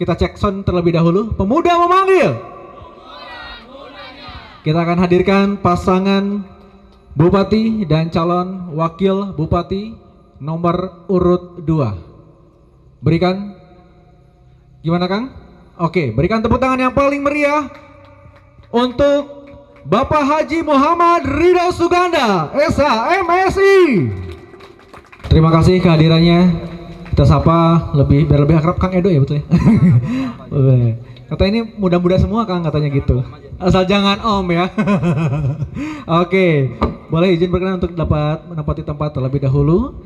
Kita cek sound terlebih dahulu. Pemuda memanggil. Kita akan hadirkan pasangan Bupati dan calon wakil Bupati nomor urut 2. Berikan. Gimana Kang? Oke, berikan tepuk tangan yang paling meriah untuk Bapak Haji Muhammad Ridho Suganda, SH-MSI. Terima kasih kehadirannya. Kita sapa biar lebih akrab Kang Edo ya, betul ya? Kata ini muda-muda semua Kang, katanya gitu. Asal jangan Om ya. Oke, boleh izin berkenan untuk dapat menempati tempat terlebih dahulu.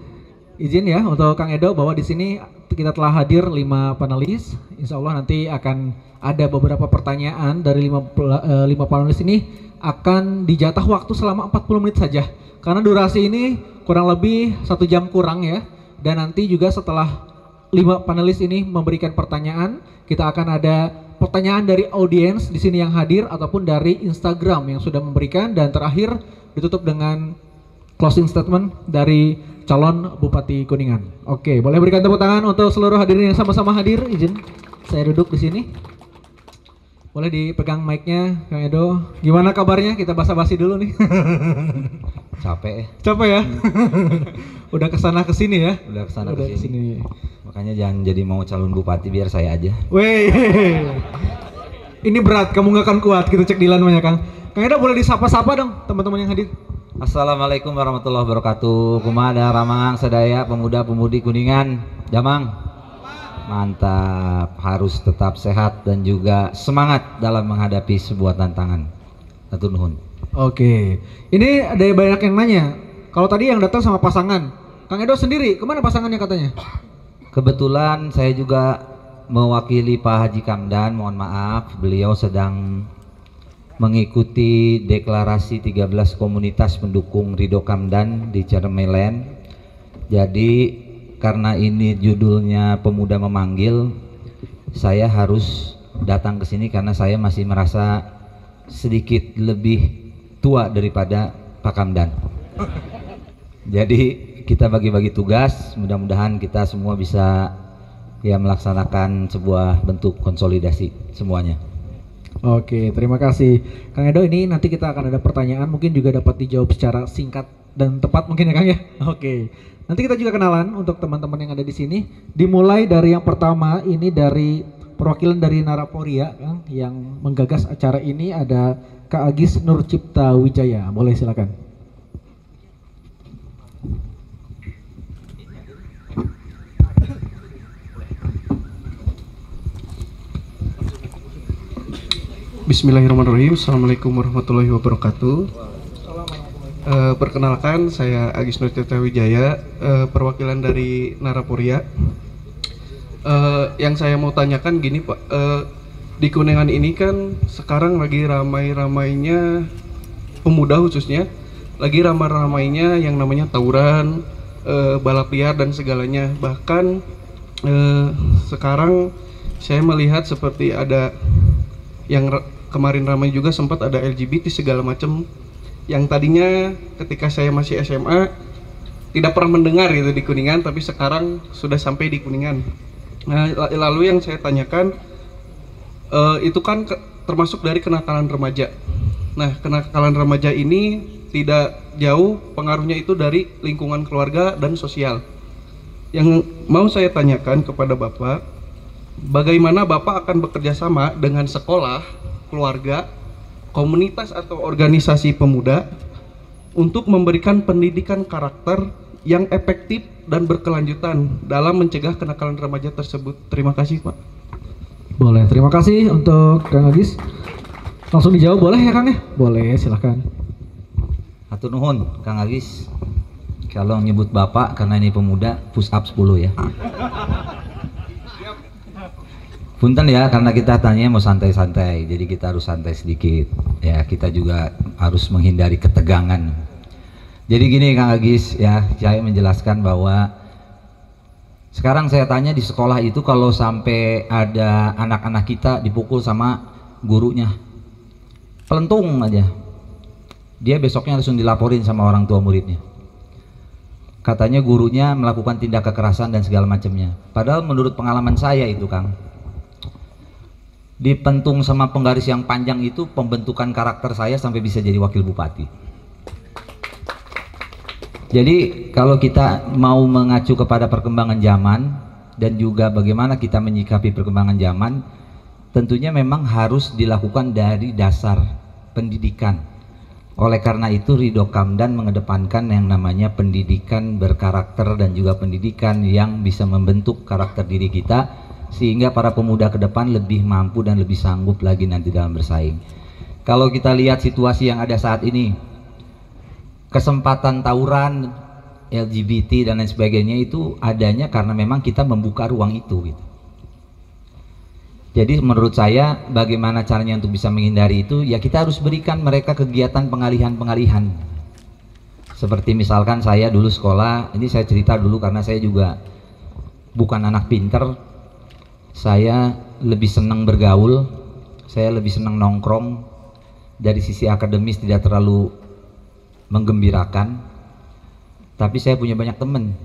Izin ya untuk Kang Edo bahwa di sini kita telah hadir 5 panelis. Insya Allah nanti akan ada beberapa pertanyaan dari 5 panelis ini akan dijatah waktu selama 40 menit saja. Karena durasi ini kurang lebih 1 jam kurang ya. Dan nanti juga setelah 5 panelis ini memberikan pertanyaan, kita akan ada pertanyaan dari audiens di sini yang hadir ataupun dari Instagram yang sudah memberikan, dan terakhir ditutup dengan closing statement dari calon Bupati Kuningan. Oke, boleh berikan tepuk tangan untuk seluruh hadirin yang sama-sama hadir. Izin saya duduk di sini. Boleh dipegang mic-nya Kang Edo. Gimana kabarnya? Kita basa-basi dulu nih. Capek. Capek ya? Udah kesana kesini ya? Udah kesana kesini. Makanya jangan jadi mau calon bupati, biar saya aja. Weh, ini berat, kamu nggak akan kuat. Kita cek Dilan banyak Kang. Kang Edo boleh disapa-sapa dong teman-teman yang hadir. Assalamualaikum warahmatullahi wabarakatuh. Kumaha ramangang sadaya pemuda-pemudi Kuningan. Jamang. Mantap, harus tetap sehat dan juga semangat dalam menghadapi sebuah tantangan. Hatur nuhun. Oke, ini ada banyak yang nanya. Kalau tadi yang datang sama pasangan, Kang Edo sendiri, kemana pasangannya katanya? Kebetulan saya juga mewakili Pak Haji Kamdan, mohon maaf, beliau sedang mengikuti deklarasi 13 komunitas pendukung Ridho Kamdan di Cermelen. Jadi karena ini judulnya Pemuda Memanggil, saya harus datang ke sini karena saya masih merasa sedikit lebih tua daripada Pak Kamdan. Jadi kita bagi-bagi tugas, mudah-mudahan kita semua bisa ya melaksanakan sebuah bentuk konsolidasi semuanya. Oke, terima kasih Kang Edo. Ini nanti kita akan ada pertanyaan, mungkin juga dapat dijawab secara singkat dan tepat mungkin ya Kang ya. Oke. Nanti kita juga kenalan untuk teman-teman yang ada di sini. Dimulai dari yang pertama, ini dari perwakilan dari Naraporia Kang, yang menggagas acara ini ada Kak Agis Nur Cipta Wijaya. Boleh silakan. Bismillahirrahmanirrahim. Assalamualaikum warahmatullahi wabarakatuh. Perkenalkan, saya Agis Nur Cipta Wijaya, perwakilan dari Naraporia. Yang saya mau tanyakan gini Pak, di Kuningan ini kan sekarang lagi ramai-ramainya pemuda, khususnya lagi ramai-ramainya yang namanya tawuran, balap liar dan segalanya. Bahkan sekarang saya melihat seperti ada yang kemarin ramai juga, sempat ada LGBT segala macam, yang tadinya ketika saya masih SMA tidak pernah mendengar itu di Kuningan, tapi sekarang sudah sampai di Kuningan. Nah, lalu yang saya tanyakan, itu kan termasuk dari kenakalan remaja. Nah, kenakalan remaja ini tidak jauh pengaruhnya itu dari lingkungan keluarga dan sosial. Yang mau saya tanyakan kepada Bapak, bagaimana Bapak akan bekerja sama dengan sekolah, keluarga, komunitas atau organisasi pemuda untuk memberikan pendidikan karakter yang efektif dan berkelanjutan dalam mencegah kenakalan remaja tersebut. Terima kasih Pak. Boleh, terima kasih untuk Kang Agis. Langsung dijawab boleh ya Kang ya? Boleh, silahkan. Hatur nuhun Kang Agis. Kalau nyebut Bapak karena ini pemuda, push up 10 ya. Punten ya, karena kita tanya mau santai-santai, jadi kita harus santai sedikit. Ya, kita juga harus menghindari ketegangan. Jadi gini Kang Agis ya, saya menjelaskan bahwa sekarang saya tanya di sekolah itu kalau sampai ada anak-anak kita dipukul sama gurunya, pelentung aja, dia besoknya langsung dilaporin sama orang tua muridnya. Katanya gurunya melakukan tindak kekerasan dan segala macamnya. Padahal menurut pengalaman saya itu Kang, Dipentung sama penggaris yang panjang itu pembentukan karakter saya sampai bisa jadi wakil bupati. Jadi kalau kita mau mengacu kepada perkembangan zaman dan juga bagaimana kita menyikapi perkembangan zaman, tentunya memang harus dilakukan dari dasar pendidikan. Oleh karena itu Ridho Kamdan mengedepankan yang namanya pendidikan berkarakter dan juga pendidikan yang bisa membentuk karakter diri kita sehingga para pemuda ke depan lebih mampu dan lebih sanggup lagi nanti dalam bersaing. Kalau kita lihat situasi yang ada saat ini, kesempatan tawuran LGBT dan lain sebagainya itu adanya karena memang kita membuka ruang itu gitu. Jadi menurut saya bagaimana caranya untuk bisa menghindari itu, ya kita harus berikan mereka kegiatan pengalihan-pengalihan. Seperti misalkan saya dulu sekolah, ini saya cerita dulu karena saya juga bukan anak pinter, saya lebih senang bergaul, saya lebih senang nongkrong, dari sisi akademis tidak terlalu menggembirakan, tapi saya punya banyak teman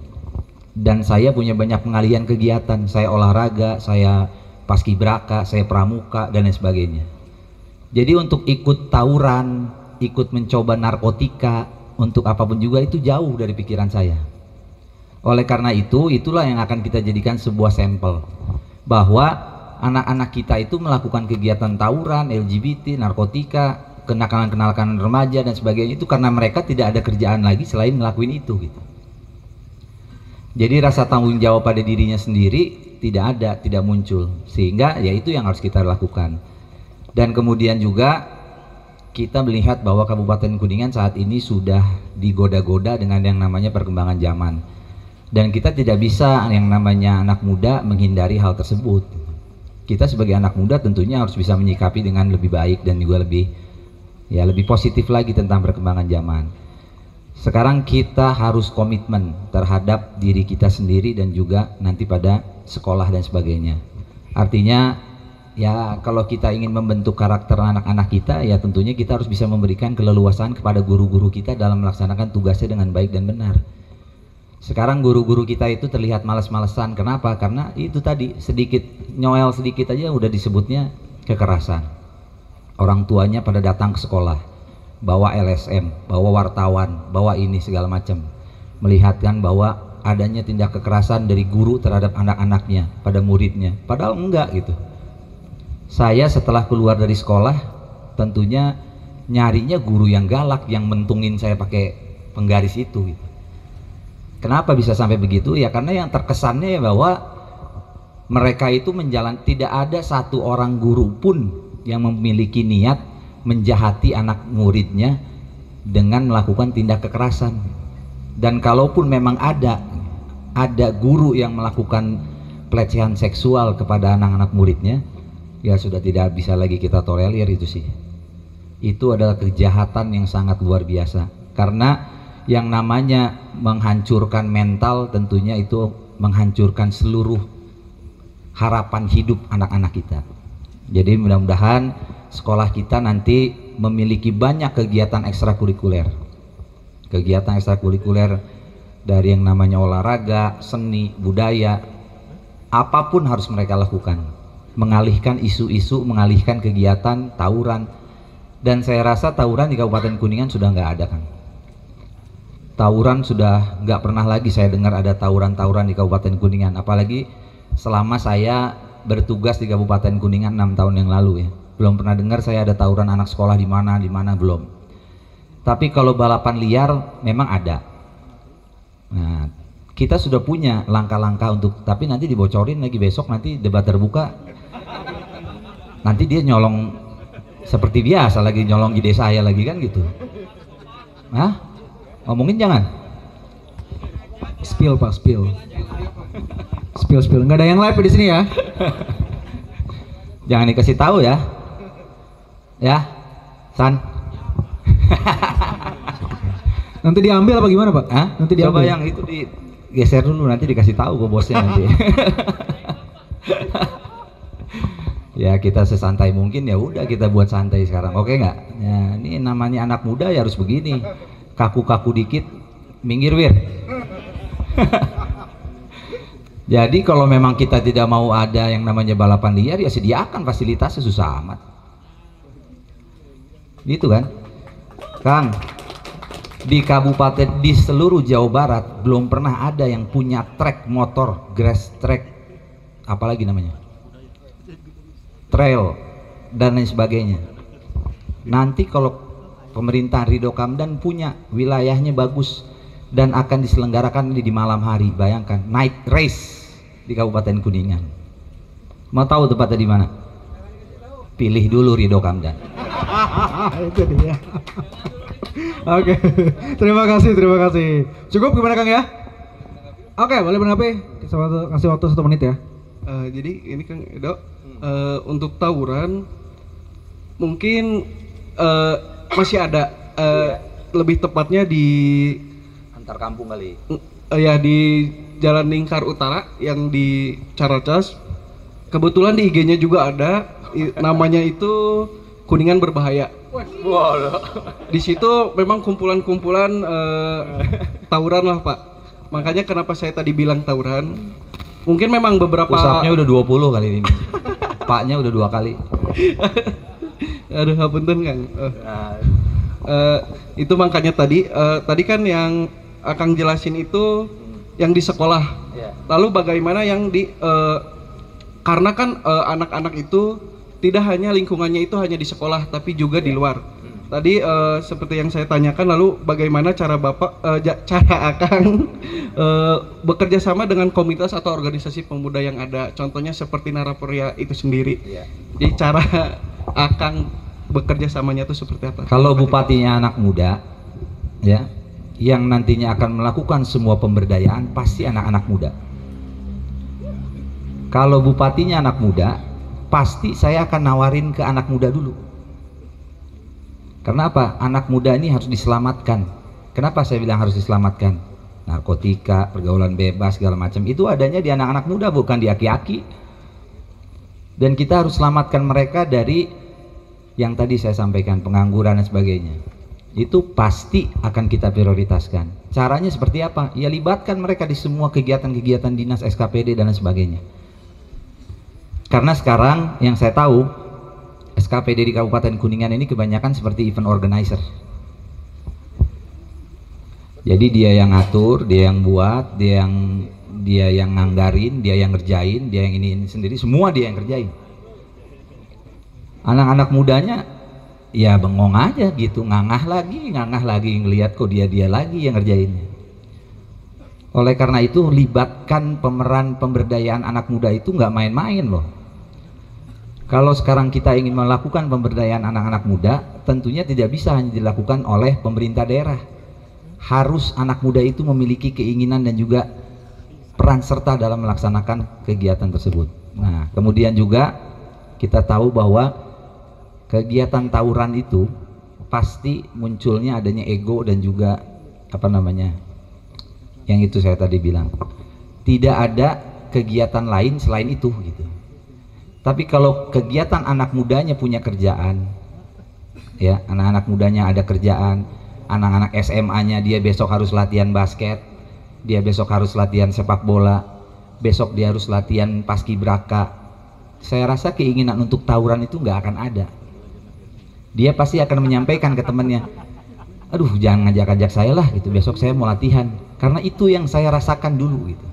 dan saya punya banyak pengalihan kegiatan. Saya olahraga, saya paskibraka, saya pramuka dan lain sebagainya. Jadi untuk ikut tawuran, ikut mencoba narkotika, untuk apapun juga itu jauh dari pikiran saya. Oleh karena itu, itulah yang akan kita jadikan sebuah sampel bahwa anak-anak kita itu melakukan kegiatan tawuran, LGBT, narkotika, kenakalan-kenakalan remaja dan sebagainya itu karena mereka tidak ada kerjaan lagi selain ngelakuin itu gitu. Jadi rasa tanggung jawab pada dirinya sendiri tidak ada, tidak muncul, sehingga ya itu yang harus kita lakukan. Dan kemudian juga kita melihat bahwa Kabupaten Kuningan saat ini sudah digoda-goda dengan yang namanya perkembangan zaman, dan kita tidak bisa yang namanya anak muda menghindari hal tersebut. Kita sebagai anak muda tentunya harus bisa menyikapi dengan lebih baik dan juga lebih positif lagi tentang perkembangan zaman. Sekarang kita harus komitmen terhadap diri kita sendiri dan juga nanti pada sekolah dan sebagainya. Artinya ya kalau kita ingin membentuk karakter anak-anak kita, ya tentunya kita harus bisa memberikan keleluasaan kepada guru-guru kita dalam melaksanakan tugasnya dengan baik dan benar. Sekarang guru-guru kita itu terlihat malas-malesan. Kenapa? Karena itu tadi, sedikit nyoel sedikit aja udah disebutnya kekerasan. Orang tuanya pada datang ke sekolah, bawa LSM, bawa wartawan, bawa ini segala macam, melihatkan bahwa adanya tindak kekerasan dari guru terhadap anak-anaknya pada muridnya, padahal enggak gitu. Saya setelah keluar dari sekolah tentunya nyarinya guru yang galak, yang mentungin saya pakai penggaris itu gitu. Kenapa bisa sampai begitu? Ya karena yang terkesannya ya bahwa mereka itu tidak ada satu orang guru pun yang memiliki niat menjahati anak muridnya dengan melakukan tindak kekerasan. Dan kalaupun memang ada guru yang melakukan pelecehan seksual kepada anak-anak muridnya, ya sudah tidak bisa lagi kita tolerir itu sih. Itu adalah kejahatan yang sangat luar biasa, karena yang namanya menghancurkan mental tentunya itu menghancurkan seluruh harapan hidup anak-anak kita. Jadi mudah-mudahan sekolah kita nanti memiliki banyak kegiatan ekstrakurikuler. Kegiatan ekstrakurikuler dari yang namanya olahraga, seni, budaya, apapun harus mereka lakukan. Mengalihkan isu-isu, mengalihkan kegiatan tawuran. Dan saya rasa tawuran di Kabupaten Kuningan sudah nggak ada kan. Tawuran sudah nggak pernah lagi saya dengar ada tawuran-tawuran di Kabupaten Kuningan. Apalagi selama saya bertugas di Kabupaten Kuningan 6 tahun yang lalu ya. Belum pernah dengar saya ada tawuran anak sekolah di mana belum. Tapi kalau balapan liar memang ada. Nah, kita sudah punya langkah-langkah untuk, tapi nanti dibocorin lagi besok nanti debat terbuka. Nanti dia nyolong seperti biasa lagi nyolong ide saya lagi kan gitu. Hah? Ngomongin jangan. Spill Pak, spill. Nggak ada yang live di sini ya. Jangan dikasih tahu ya. Ya, San. Nanti diambil apa gimana Pak? Hah? Nanti diambil. Coba yang itu digeser dulu, nanti dikasih tahu ke bosnya nanti. Ya kita sesantai mungkin, ya udah kita buat santai sekarang, oke nggak? Ya, ini namanya anak muda ya harus begini. Kaku-kaku dikit, minggir wir. Jadi kalau memang kita tidak mau ada yang namanya balapan liar, ya sediakan fasilitasnya, susah amat. Gitu kan, Kang? Di kabupaten, di seluruh Jawa Barat belum pernah ada yang punya trek motor, grass track, apalagi namanya, trail dan lain sebagainya. Nanti kalau pemerintah Ridho Kamdan punya, wilayahnya bagus dan akan diselenggarakan di malam hari, bayangkan, night race di Kabupaten Kuningan. Mau tahu tempatnya di mana? Pilih dulu Ridho Kamdan. Itu dia. Oke, terima kasih, terima kasih. Cukup gimana Kang ya? Oke, boleh menanggapi? Kasih waktu 1 menit ya. Jadi ini Kang Edo, untuk tawuran mungkin masih ada, lebih tepatnya di Antar kampung kali. ya di Jalan Lingkar Utara yang di Caracas. Kebetulan di IG-nya juga ada, namanya itu Kuningan Berbahaya. Di situ memang kumpulan-kumpulan tawuran lah Pak. Makanya kenapa saya tadi bilang tawuran, mungkin memang beberapa. Pusatnya udah 20 kali ini. Paknya udah 2 kali. Aduh, ngapunten Kang. Itu makanya tadi kan yang Akang jelasin itu yang di sekolah. Lalu bagaimana yang di karena kan anak-anak itu tidak hanya lingkungannya itu hanya di sekolah, tapi juga di luar. Tadi seperti yang saya tanyakan, lalu bagaimana cara cara Akang bekerja sama dengan komunitas atau organisasi pemuda yang ada, contohnya seperti Naraporia itu sendiri. Jadi cara Akang bekerja samanya itu seperti apa? Kalau bupatinya anak muda, ya, yang nantinya akan melakukan semua pemberdayaan pasti anak-anak muda. Kalau bupatinya anak muda, pasti saya akan nawarin ke anak muda dulu. Karena apa? Anak muda ini harus diselamatkan. Kenapa saya bilang harus diselamatkan? Narkotika, pergaulan bebas, segala macam itu adanya di anak-anak muda, bukan di aki-aki. Dan kita harus selamatkan mereka dari yang tadi saya sampaikan, pengangguran dan sebagainya. Itu pasti akan kita prioritaskan. Caranya seperti apa? Ya libatkan mereka di semua kegiatan-kegiatan dinas, SKPD dan lain sebagainya. Karena sekarang yang saya tahu, SKPD di Kabupaten Kuningan ini kebanyakan seperti event organizer. Jadi dia yang ngatur, dia yang buat, dia yang nganggarin, dia yang ngerjain, dia yang ini sendiri, semua dia yang kerjain. Anak-anak mudanya ya bengong aja gitu, ngangah lagi ngelihat kok dia lagi yang ngerjainnya. Oleh karena itu libatkan pemeran pemberdayaan anak muda itu nggak main-main loh. Kalau sekarang kita ingin melakukan pemberdayaan anak-anak muda, tentunya tidak bisa hanya dilakukan oleh pemerintah daerah. Harus anak muda itu memiliki keinginan dan juga peran serta dalam melaksanakan kegiatan tersebut. Nah, kemudian juga kita tahu bahwa kegiatan tawuran itu pasti munculnya adanya ego dan juga apa namanya, yang itu saya tadi bilang, tidak ada kegiatan lain selain itu gitu. Tapi kalau kegiatan anak mudanya punya kerjaan, ya anak-anak mudanya ada kerjaan, anak-anak SMA-nya dia besok harus latihan basket, dia besok harus latihan sepak bola, besok dia harus latihan paskibraka. Saya rasa keinginan untuk tawuran itu nggak akan ada. Dia pasti akan menyampaikan ke temannya, aduh jangan ngajak-ngajak saya lah gitu, besok saya mau latihan. Karena itu yang saya rasakan dulu gitu.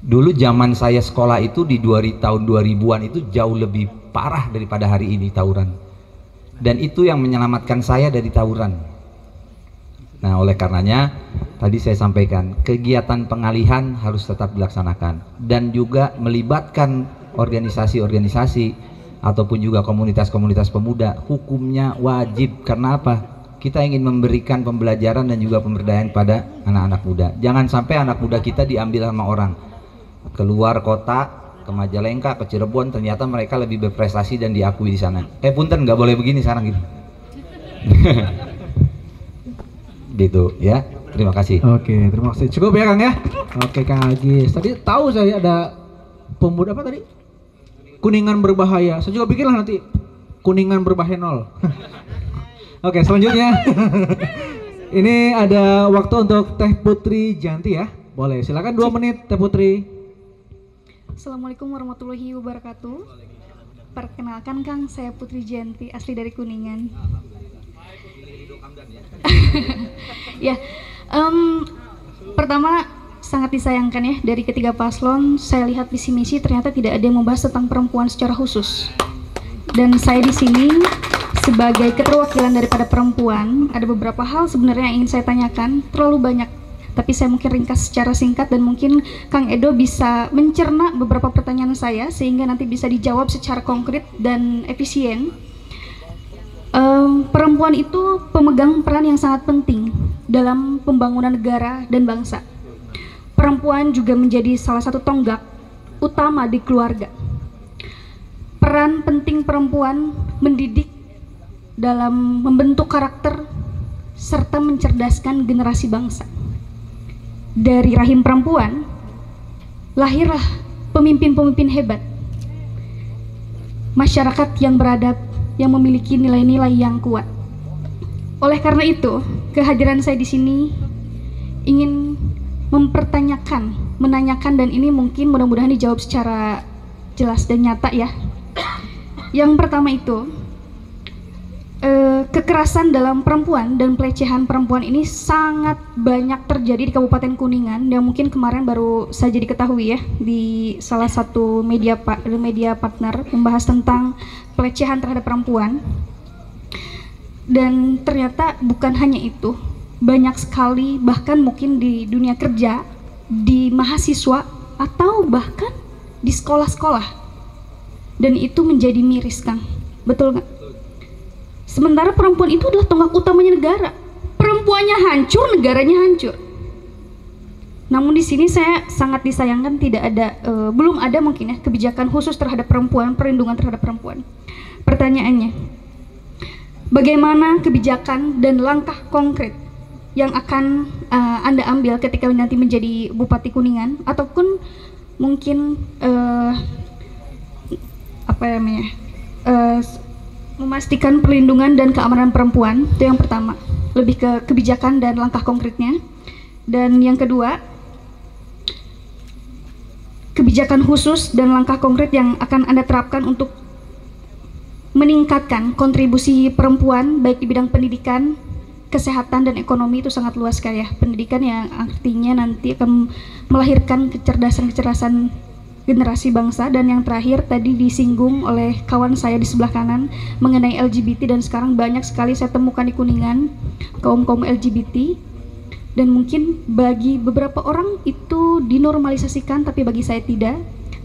Dulu zaman saya sekolah itu di tahun 2000-an itu jauh lebih parah daripada hari ini tawuran. Dan itu yang menyelamatkan saya dari tawuran. Nah, oleh karenanya tadi saya sampaikan, kegiatan pengalihan harus tetap dilaksanakan dan juga melibatkan organisasi-organisasi ataupun juga komunitas-komunitas pemuda. Hukumnya wajib. Karena apa? Kita ingin memberikan pembelajaran dan juga pemberdayaan pada anak-anak muda. Jangan sampai anak muda kita diambil sama orang, keluar kota, ke Majalengka, ke Cirebon, ternyata mereka lebih berprestasi dan diakui di sana. Punten, nggak boleh begini sekarang gitu. Gitu ya. Terima kasih. Oke, terima kasih. Cukup ya Kang ya. Oke Kang Agis. Tadi tahu saya ada pemuda apa tadi? Kuningan Berbahaya. Saya juga pikirlah nanti Kuningan Berbahaya 0. Oke, selanjutnya. Ini ada waktu untuk Teh Putri Janti ya. Boleh, silakan 2 menit Teh Putri. Assalamualaikum warahmatullahi wabarakatuh. Perkenalkan Kang, saya Putri Janti, asli dari Kuningan. Ya, pertama sangat disayangkan ya, dari ketiga paslon saya lihat visi misi ternyata tidak ada yang membahas tentang perempuan secara khusus. Dan saya di sini sebagai keterwakilan daripada perempuan, ada beberapa hal sebenarnya yang ingin saya tanyakan, terlalu banyak. Tapi saya mungkin ringkas secara singkat dan mungkin Kang Edo bisa mencerna beberapa pertanyaan saya sehingga nanti bisa dijawab secara konkret dan efisien. Perempuan itu pemegang peran yang sangat penting dalam pembangunan negara dan bangsa. Perempuan juga menjadi salah satu tonggak utama di keluarga. Peran penting perempuan mendidik dalam membentuk karakter serta mencerdaskan generasi bangsa. Dari rahim perempuan lahirlah pemimpin-pemimpin hebat, masyarakat yang beradab, yang memiliki nilai-nilai yang kuat. Oleh karena itu, kehadiran saya di sini ingin mempertanyakan, menanyakan, dan ini mungkin mudah-mudahan dijawab secara jelas dan nyata ya. Yang pertama itu, kekerasan dalam perempuan dan pelecehan perempuan ini sangat banyak terjadi di Kabupaten Kuningan yang mungkin kemarin baru saja diketahui ya di salah satu media partner membahas tentang pelecehan terhadap perempuan. Dan ternyata bukan hanya itu, banyak sekali bahkan mungkin di dunia kerja, di mahasiswa atau bahkan di sekolah-sekolah. Dan itu menjadi miris, Kang. Betul nggak? Sementara perempuan itu adalah tonggak utamanya negara. Perempuannya hancur, negaranya hancur. Namun di sini saya sangat disayangkan tidak ada, belum ada mungkin ya kebijakan khusus terhadap perempuan, perlindungan terhadap perempuan. Pertanyaannya, bagaimana kebijakan dan langkah konkret yang akan Anda ambil ketika nanti menjadi Bupati Kuningan ataupun mungkin memastikan perlindungan dan keamanan perempuan? Itu yang pertama, lebih ke kebijakan dan langkah konkretnya. Dan yang kedua, kebijakan khusus dan langkah konkret yang akan Anda terapkan untuk meningkatkan kontribusi perempuan baik di bidang pendidikan, kesehatan, dan ekonomi. Itu sangat luas sekali ya, pendidikan yang artinya nanti akan melahirkan kecerdasan generasi bangsa. Dan yang terakhir tadi disinggung oleh kawan saya di sebelah kanan mengenai LGBT, dan sekarang banyak sekali saya temukan di Kuningan kaum-kaum LGBT, dan mungkin bagi beberapa orang itu dinormalisasikan tapi bagi saya tidak.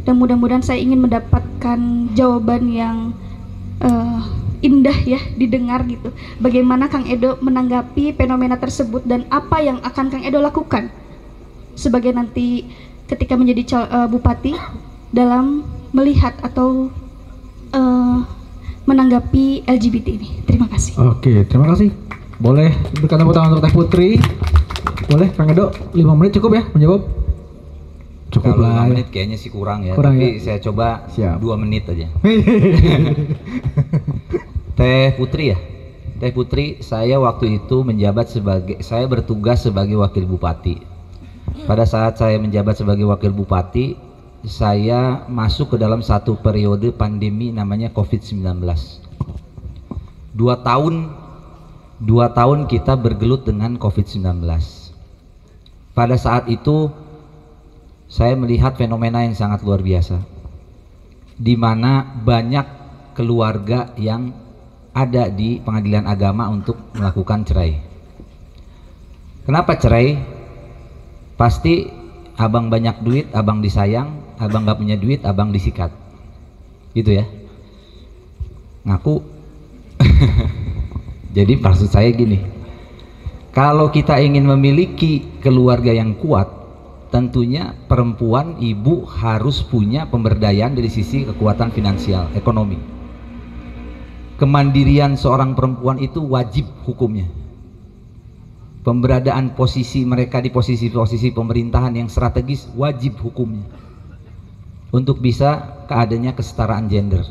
Dan mudah-mudahan saya ingin mendapatkan jawaban yang indah ya didengar gitu. Bagaimana Kang Edo menanggapi fenomena tersebut dan apa yang akan Kang Edo lakukan sebagai nanti ketika menjadi bupati dalam melihat atau menanggapi LGBT ini. Terima kasih. Oke, terima kasih. Boleh berikan tepuk tangan untuk Teh Putri. Boleh Kang Edo, 5 menit cukup ya menjawab? Cukup Kalau lah. 5 menit kayaknya sih kurang ya, kurang tapi ya? saya coba Siap. 2 menit aja. Teh Putri ya, Teh Putri, saya waktu itu saya bertugas sebagai wakil bupati. Pada saat saya menjabat sebagai wakil bupati, saya masuk ke dalam satu periode pandemi namanya COVID-19. 2 tahun kita bergelut dengan COVID-19. Pada saat itu saya melihat fenomena yang sangat luar biasa, di mana banyak keluarga yang ada di pengadilan agama untuk melakukan cerai. Kenapa cerai? Pasti abang banyak duit, abang disayang, abang gak punya duit, abang disikat. Gitu ya. Ngaku. Jadi maksud saya gini, kalau kita ingin memiliki keluarga yang kuat, tentunya perempuan, ibu harus punya pemberdayaan dari sisi kekuatan finansial, ekonomi. Kemandirian seorang perempuan itu wajib hukumnya. Pemberadaan posisi mereka di posisi-posisi pemerintahan yang strategis wajib hukumnya. Untuk bisa keadaannya kesetaraan gender.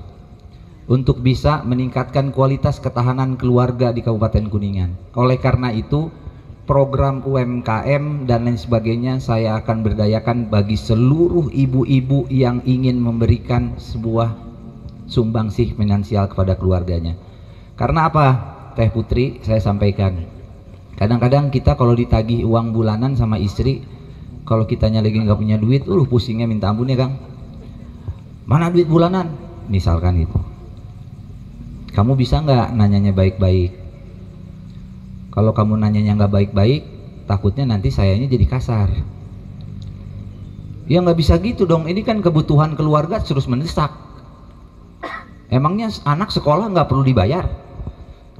Untuk bisa meningkatkan kualitas ketahanan keluarga di Kabupaten Kuningan. Oleh karena itu, program UMKM dan lain sebagainya saya akan berdayakan bagi seluruh ibu-ibu yang ingin memberikan sebuah sumbangsih finansial kepada keluarganya. Karena apa, Teh Putri, saya sampaikan, kadang-kadang kita kalau ditagih uang bulanan sama istri, kalau kitanya lagi nggak punya duit, pusingnya minta ampun ya Kang. Mana duit bulanan? Misalkan itu. Kamu bisa nggak nanyanya baik-baik? Kalau kamu nanyanya nggak baik-baik, takutnya nanti sayanya jadi kasar. Ya nggak bisa gitu dong, ini kan kebutuhan keluarga terus mendesak. Emangnya anak sekolah nggak perlu dibayar?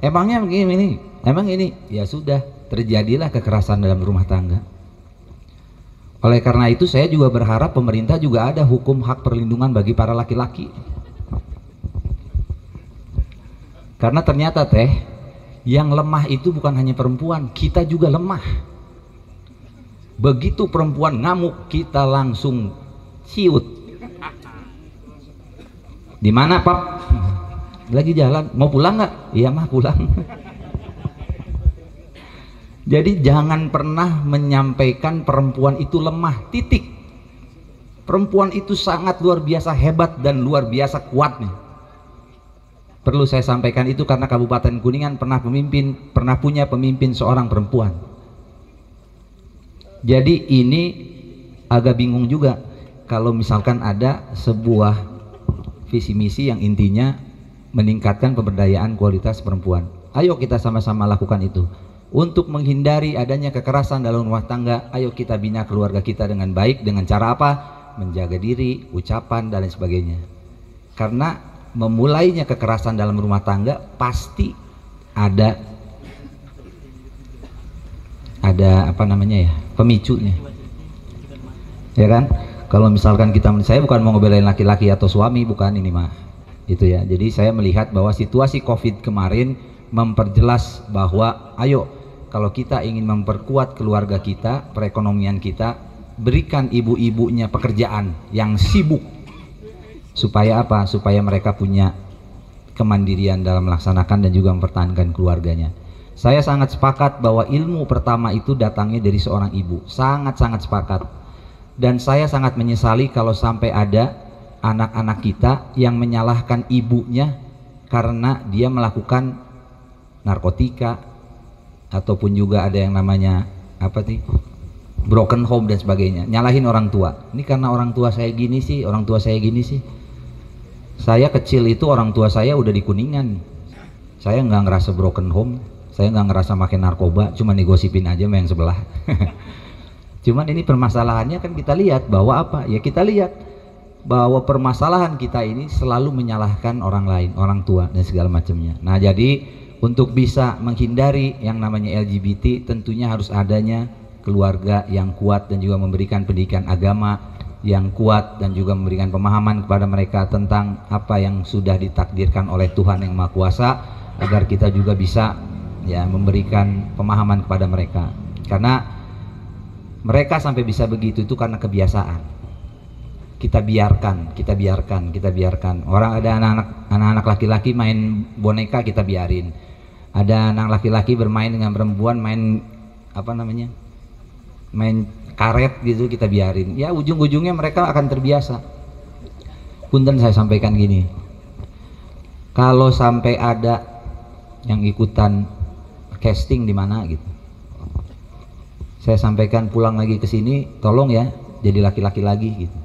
Emangnya ini, emang ini? Ya sudah, terjadilah kekerasan dalam rumah tangga. Oleh karena itu saya juga berharap pemerintah juga ada hukum hak perlindungan bagi para laki-laki. Karena ternyata Teh, yang lemah itu bukan hanya perempuan, kita juga lemah. Begitu perempuan ngamuk, kita langsung ciut. Di mana Pap? Lagi jalan, mau pulang nggak? Iya mah pulang. Jadi jangan pernah menyampaikan perempuan itu lemah, titik. Perempuan itu sangat luar biasa hebat dan luar biasa kuatnya. Perlu saya sampaikan itu karena Kabupaten Kuningan pernah punya pemimpin seorang perempuan. Jadi ini agak bingung juga kalau misalkan ada sebuah visi misi yang intinya meningkatkan pemberdayaan kualitas perempuan. Ayo kita sama-sama lakukan itu. Untuk menghindari adanya kekerasan dalam rumah tangga, ayo kita bina keluarga kita dengan baik. Dengan cara apa? Menjaga diri, ucapan, dan lain sebagainya. Karena memulainya kekerasan dalam rumah tangga pasti ada apa namanya ya, pemicunya. Ya kan? Kalau misalkan saya bukan mau ngebelain laki-laki atau suami, bukan ini mah. Itu ya. Jadi saya melihat bahwa situasi Covid kemarin memperjelas bahwa ayo kalau kita ingin memperkuat keluarga kita, perekonomian kita, berikan ibu-ibunya pekerjaan yang sibuk. Supaya apa? Supaya mereka punya kemandirian dalam melaksanakan dan juga mempertahankan keluarganya. Saya sangat sepakat bahwa ilmu pertama itu datangnya dari seorang ibu. Sangat-sangat sepakat. Dan saya sangat menyesali kalau sampai ada anak-anak kita yang menyalahkan ibunya karena dia melakukan narkotika, ataupun juga ada yang namanya apa sih, broken home dan sebagainya, nyalahin orang tua. Ini karena orang tua saya gini sih, orang tua saya gini sih. Saya kecil itu orang tua saya udah di Kuningan, saya nggak ngerasa broken home, saya nggak ngerasa makin narkoba, cuma negosipin aja sama yang sebelah. Cuman ini permasalahannya kan kita lihat bahwa apa ya, kita lihat bahwa permasalahan kita ini selalu menyalahkan orang lain, orang tua dan segala macamnya. Nah jadi untuk bisa menghindari yang namanya LGBT, tentunya harus adanya keluarga yang kuat dan juga memberikan pendidikan agama yang kuat dan juga memberikan pemahaman kepada mereka tentang apa yang sudah ditakdirkan oleh Tuhan yang Maha Kuasa, agar kita juga bisa ya memberikan pemahaman kepada mereka. Karena mereka sampai bisa begitu itu karena kebiasaan. Kita biarkan. Orang ada anak-anak laki-laki main boneka, kita biarin. Ada anak laki-laki bermain dengan perempuan, main karet gitu, kita biarin. Ya ujung-ujungnya mereka akan terbiasa. Punten saya sampaikan gini, kalau sampai ada yang ikutan casting di mana gitu, saya sampaikan pulang lagi ke sini, tolong ya jadi laki-laki lagi gitu.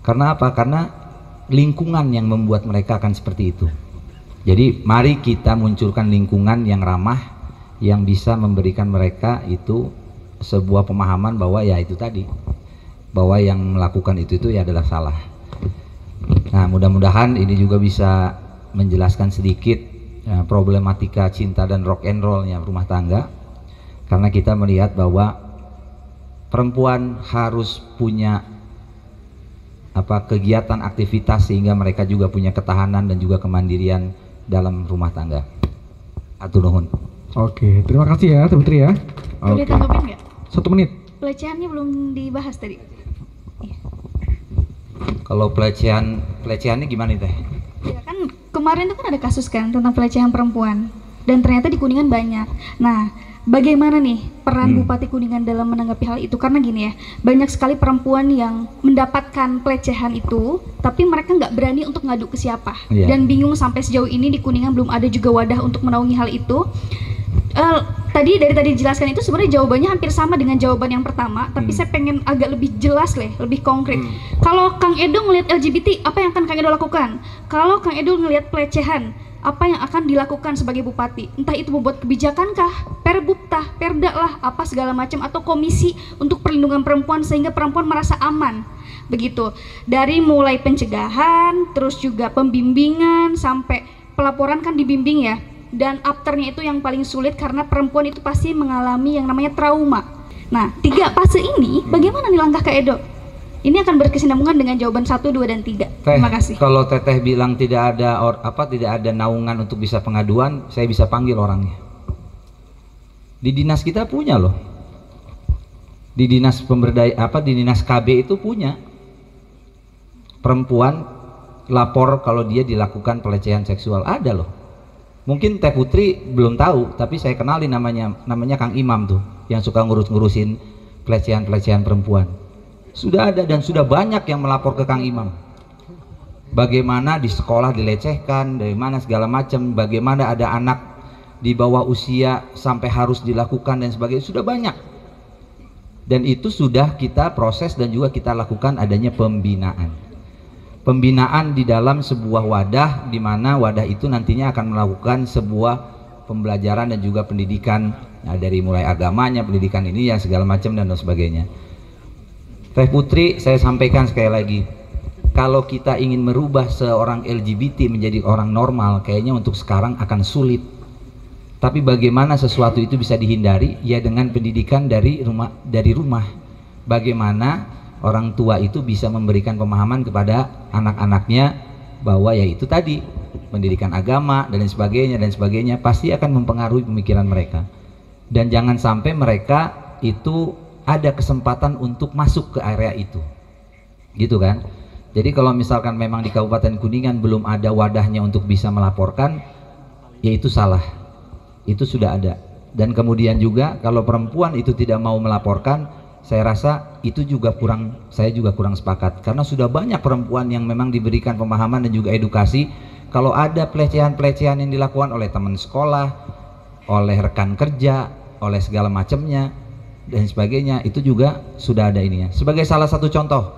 Karena apa? Karena lingkungan yang membuat mereka akan seperti itu. Jadi mari kita munculkan lingkungan yang ramah, yang bisa memberikan mereka itu sebuah pemahaman bahwa ya itu tadi, bahwa yang melakukan itu ya adalah salah. Nah mudah-mudahan ini juga bisa menjelaskan sedikit ya, problematika cinta dan rock and rollnya rumah tangga. Karena kita melihat bahwa perempuan harus punya kegiatan aktivitas sehingga mereka juga punya ketahanan dan juga kemandirian dalam rumah tangga. Atur nuhun. Oke, terima kasih ya Teh Putri ya. Boleh tanggapin nggak? 1 menit. Pelecehannya belum dibahas tadi. Iya. Kalau pelecehannya gimana Teh? Ya kan kemarin itu kan ada kasus kan tentang pelecehan perempuan dan ternyata di Kuningan banyak. Nah bagaimana nih peran Bupati Kuningan dalam menanggapi hal itu? Karena gini ya, banyak sekali perempuan yang mendapatkan pelecehan itu, tapi mereka nggak berani untuk ngadu ke siapa, dan bingung sampai sejauh ini di Kuningan belum ada juga wadah untuk menaungi hal itu. Tadi dijelaskan itu sebenarnya jawabannya hampir sama dengan jawaban yang pertama, tapi saya pengen agak lebih jelas lebih konkret. Kalau Kang Edo ngelihat LGBT, apa yang akan Kang Edo lakukan? Kalau Kang Edo ngelihat pelecehan, apa yang akan dilakukan sebagai bupati? Entah itu membuat kebijakan-kah, perbuptah, perda lah, apa segala macam, atau komisi untuk perlindungan perempuan sehingga perempuan merasa aman. Begitu. Dari mulai pencegahan, terus juga pembimbingan sampai pelaporan kan dibimbing ya. Dan afternya itu yang paling sulit karena perempuan itu pasti mengalami yang namanya trauma. Nah, 3 fase ini bagaimana nih langkah Kak Edo? Ini akan berkesinambungan dengan jawaban 1, 2, dan 3. Terima kasih. Kalau Teteh bilang tidak ada naungan untuk bisa pengaduan, saya bisa panggil orangnya. Di dinas kita punya loh. Di dinas di dinas KB itu punya. Perempuan lapor kalau dia dilakukan pelecehan seksual, ada loh. Mungkin Teh Putri belum tahu, tapi saya kenalin namanya Kang Imam tuh, yang suka ngurusin pelecehan perempuan. Sudah ada dan sudah banyak yang melapor ke Kang Imam. Bagaimana di sekolah dilecehkan, dari mana segala macam, bagaimana ada anak di bawah usia sampai harus dilakukan dan sebagainya, sudah banyak. Dan itu sudah kita proses dan juga kita lakukan adanya pembinaan. Pembinaan di dalam sebuah wadah, di mana wadah itu nantinya akan melakukan sebuah pembelajaran dan juga pendidikan, nah, dari mulai agamanya, pendidikan ini ya segala macam dan sebagainya. Teh Putri, saya sampaikan sekali lagi, kalau kita ingin merubah seorang LGBT menjadi orang normal, kayaknya untuk sekarang akan sulit. Tapi bagaimana sesuatu itu bisa dihindari? Ya dengan pendidikan dari rumah. Bagaimana orang tua itu bisa memberikan pemahaman kepada anak-anaknya bahwa ya itu tadi, pendidikan agama dan sebagainya pasti akan mempengaruhi pemikiran mereka. Dan jangan sampai mereka itu ada kesempatan untuk masuk ke area itu, gitu kan. Jadi kalau misalkan memang di Kabupaten Kuningan belum ada wadahnya untuk bisa melaporkan, ya itu salah. Itu sudah ada. Dan kemudian juga kalau perempuan itu tidak mau melaporkan, saya rasa itu juga saya juga kurang sepakat, karena sudah banyak perempuan yang memang diberikan pemahaman dan juga edukasi. Kalau ada pelecehan-pelecehan yang dilakukan oleh teman sekolah, oleh rekan kerja, oleh segala macamnya dan sebagainya, itu juga sudah ada ininya. Sebagai salah satu contoh,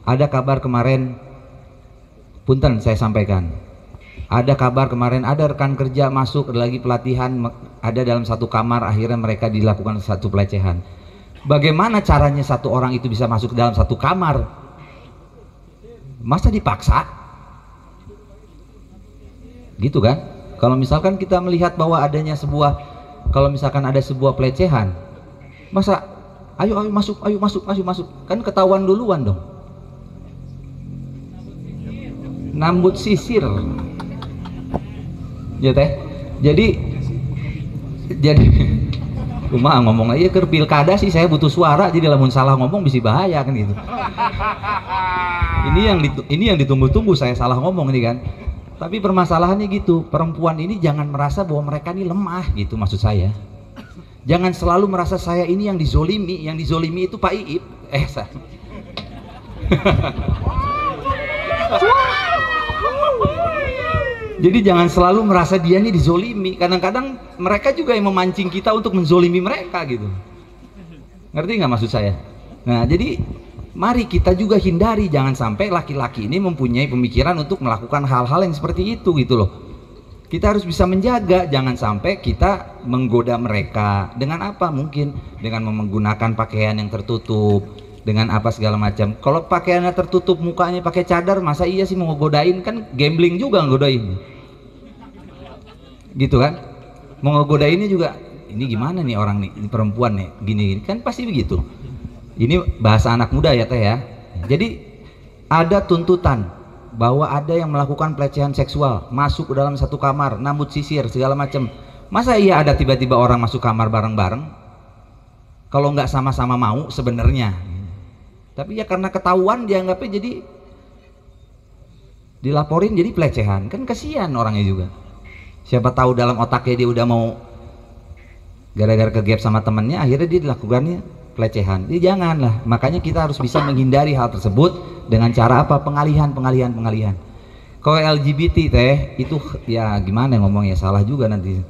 ada kabar kemarin, punten saya sampaikan, ada kabar kemarin ada rekan kerja masuk lagi pelatihan, ada dalam satu kamar, akhirnya mereka dilakukan satu pelecehan. Bagaimana caranya satu orang itu bisa masuk ke dalam satu kamar? Masa dipaksa? Gitu kan? Kalau misalkan kita melihat bahwa adanya kalau misalkan ada sebuah pelecehan, masa ayo masuk, kan ketahuan duluan dong. Nambut sisir. Ya Teh. Jadi cuma ngomong aja ke pilkada sih saya butuh suara, jadi lamun salah ngomong bisa bahaya kan gitu. Ini yang ditunggu-tunggu saya salah ngomong ini kan. Tapi permasalahannya gitu, perempuan ini jangan merasa bahwa mereka ini lemah gitu, maksud saya. Jangan selalu merasa saya ini yang dizolimi itu Pak Iip. Jadi jangan selalu merasa dia ini dizolimi. Kadang-kadang mereka juga yang memancing kita untuk menzolimi mereka gitu. Ngerti nggak maksud saya? Nah jadi mari kita juga hindari, jangan sampai laki-laki ini mempunyai pemikiran untuk melakukan hal-hal yang seperti itu gitu loh. Kita harus bisa menjaga, jangan sampai kita menggoda mereka dengan apa, mungkin dengan menggunakan pakaian yang tertutup, dengan apa segala macam. Kalau pakaiannya tertutup, mukanya pakai cadar, masa iya sih mau ngegodain? Kan gambling juga ngegodain, gitu kan? Mau ngegodainnya juga, ini gimana nih orang nih, ini perempuan nih, gini kan pasti begitu. Ini bahasa anak muda ya Teh ya. Jadi ada tuntutan bahwa ada yang melakukan pelecehan seksual, masuk ke dalam satu kamar, nambut sisir segala macam. Masa iya ada tiba-tiba orang masuk kamar bareng-bareng? Kalau nggak sama-sama mau sebenarnya. Tapi ya karena ketahuan dianggapnya jadi dilaporin jadi pelecehan, kan kasihan orangnya juga. Siapa tahu dalam otaknya dia udah mau gara-gara kegap sama temennya akhirnya dia dilakukannya pelecehan. Jadi janganlah, makanya kita harus bisa menghindari hal tersebut dengan cara apa? Pengalihan. Kalau LGBT teh itu ya gimana ngomongnya, salah juga nanti.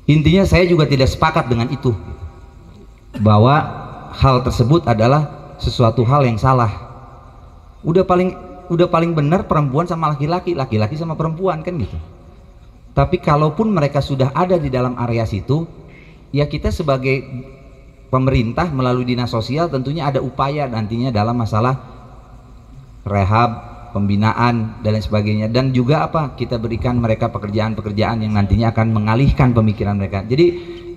Intinya saya juga tidak sepakat dengan itu, bahwa hal tersebut adalah sesuatu hal yang salah. Udah paling benar perempuan sama laki-laki, laki-laki sama perempuan kan gitu. Tapi kalaupun mereka sudah ada di dalam area situ, ya kita sebagai pemerintah melalui dinas sosial tentunya ada upaya nantinya dalam masalah rehab, pembinaan dan lain sebagainya, dan juga apa, kita berikan mereka pekerjaan-pekerjaan yang nantinya akan mengalihkan pemikiran mereka. Jadi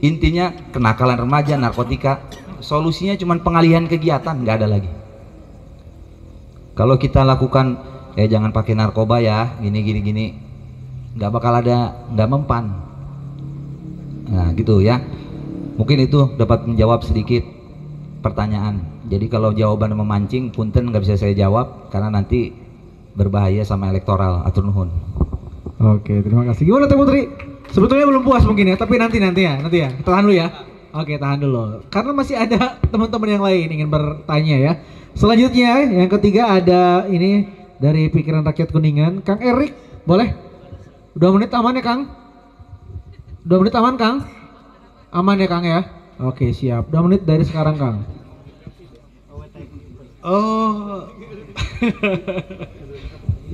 intinya kenakalan remaja, narkotika, solusinya cuma pengalihan kegiatan, nggak ada lagi. Kalau kita lakukan jangan pakai narkoba ya, gini, nggak bakal ada, nggak mempan. Nah gitu ya, mungkin itu dapat menjawab sedikit pertanyaan. Jadi kalau jawaban memancing, punten nggak bisa saya jawab karena nanti berbahaya sama elektoral. Atur nuhun. Oke, terima kasih. Gimana Teh Putri? Sebetulnya belum puas mungkin ya, tapi nanti ya. Tahan dulu ya. Oke, tahan dulu. Karena masih ada teman-teman yang lain ingin bertanya ya. Selanjutnya yang ketiga ada ini dari Pikiran Rakyat Kuningan, Kang Erik, boleh? 2 menit aman ya Kang? 2 menit aman Kang? Aman ya Kang ya? Oke siap, 2 menit dari sekarang Kang. Oh,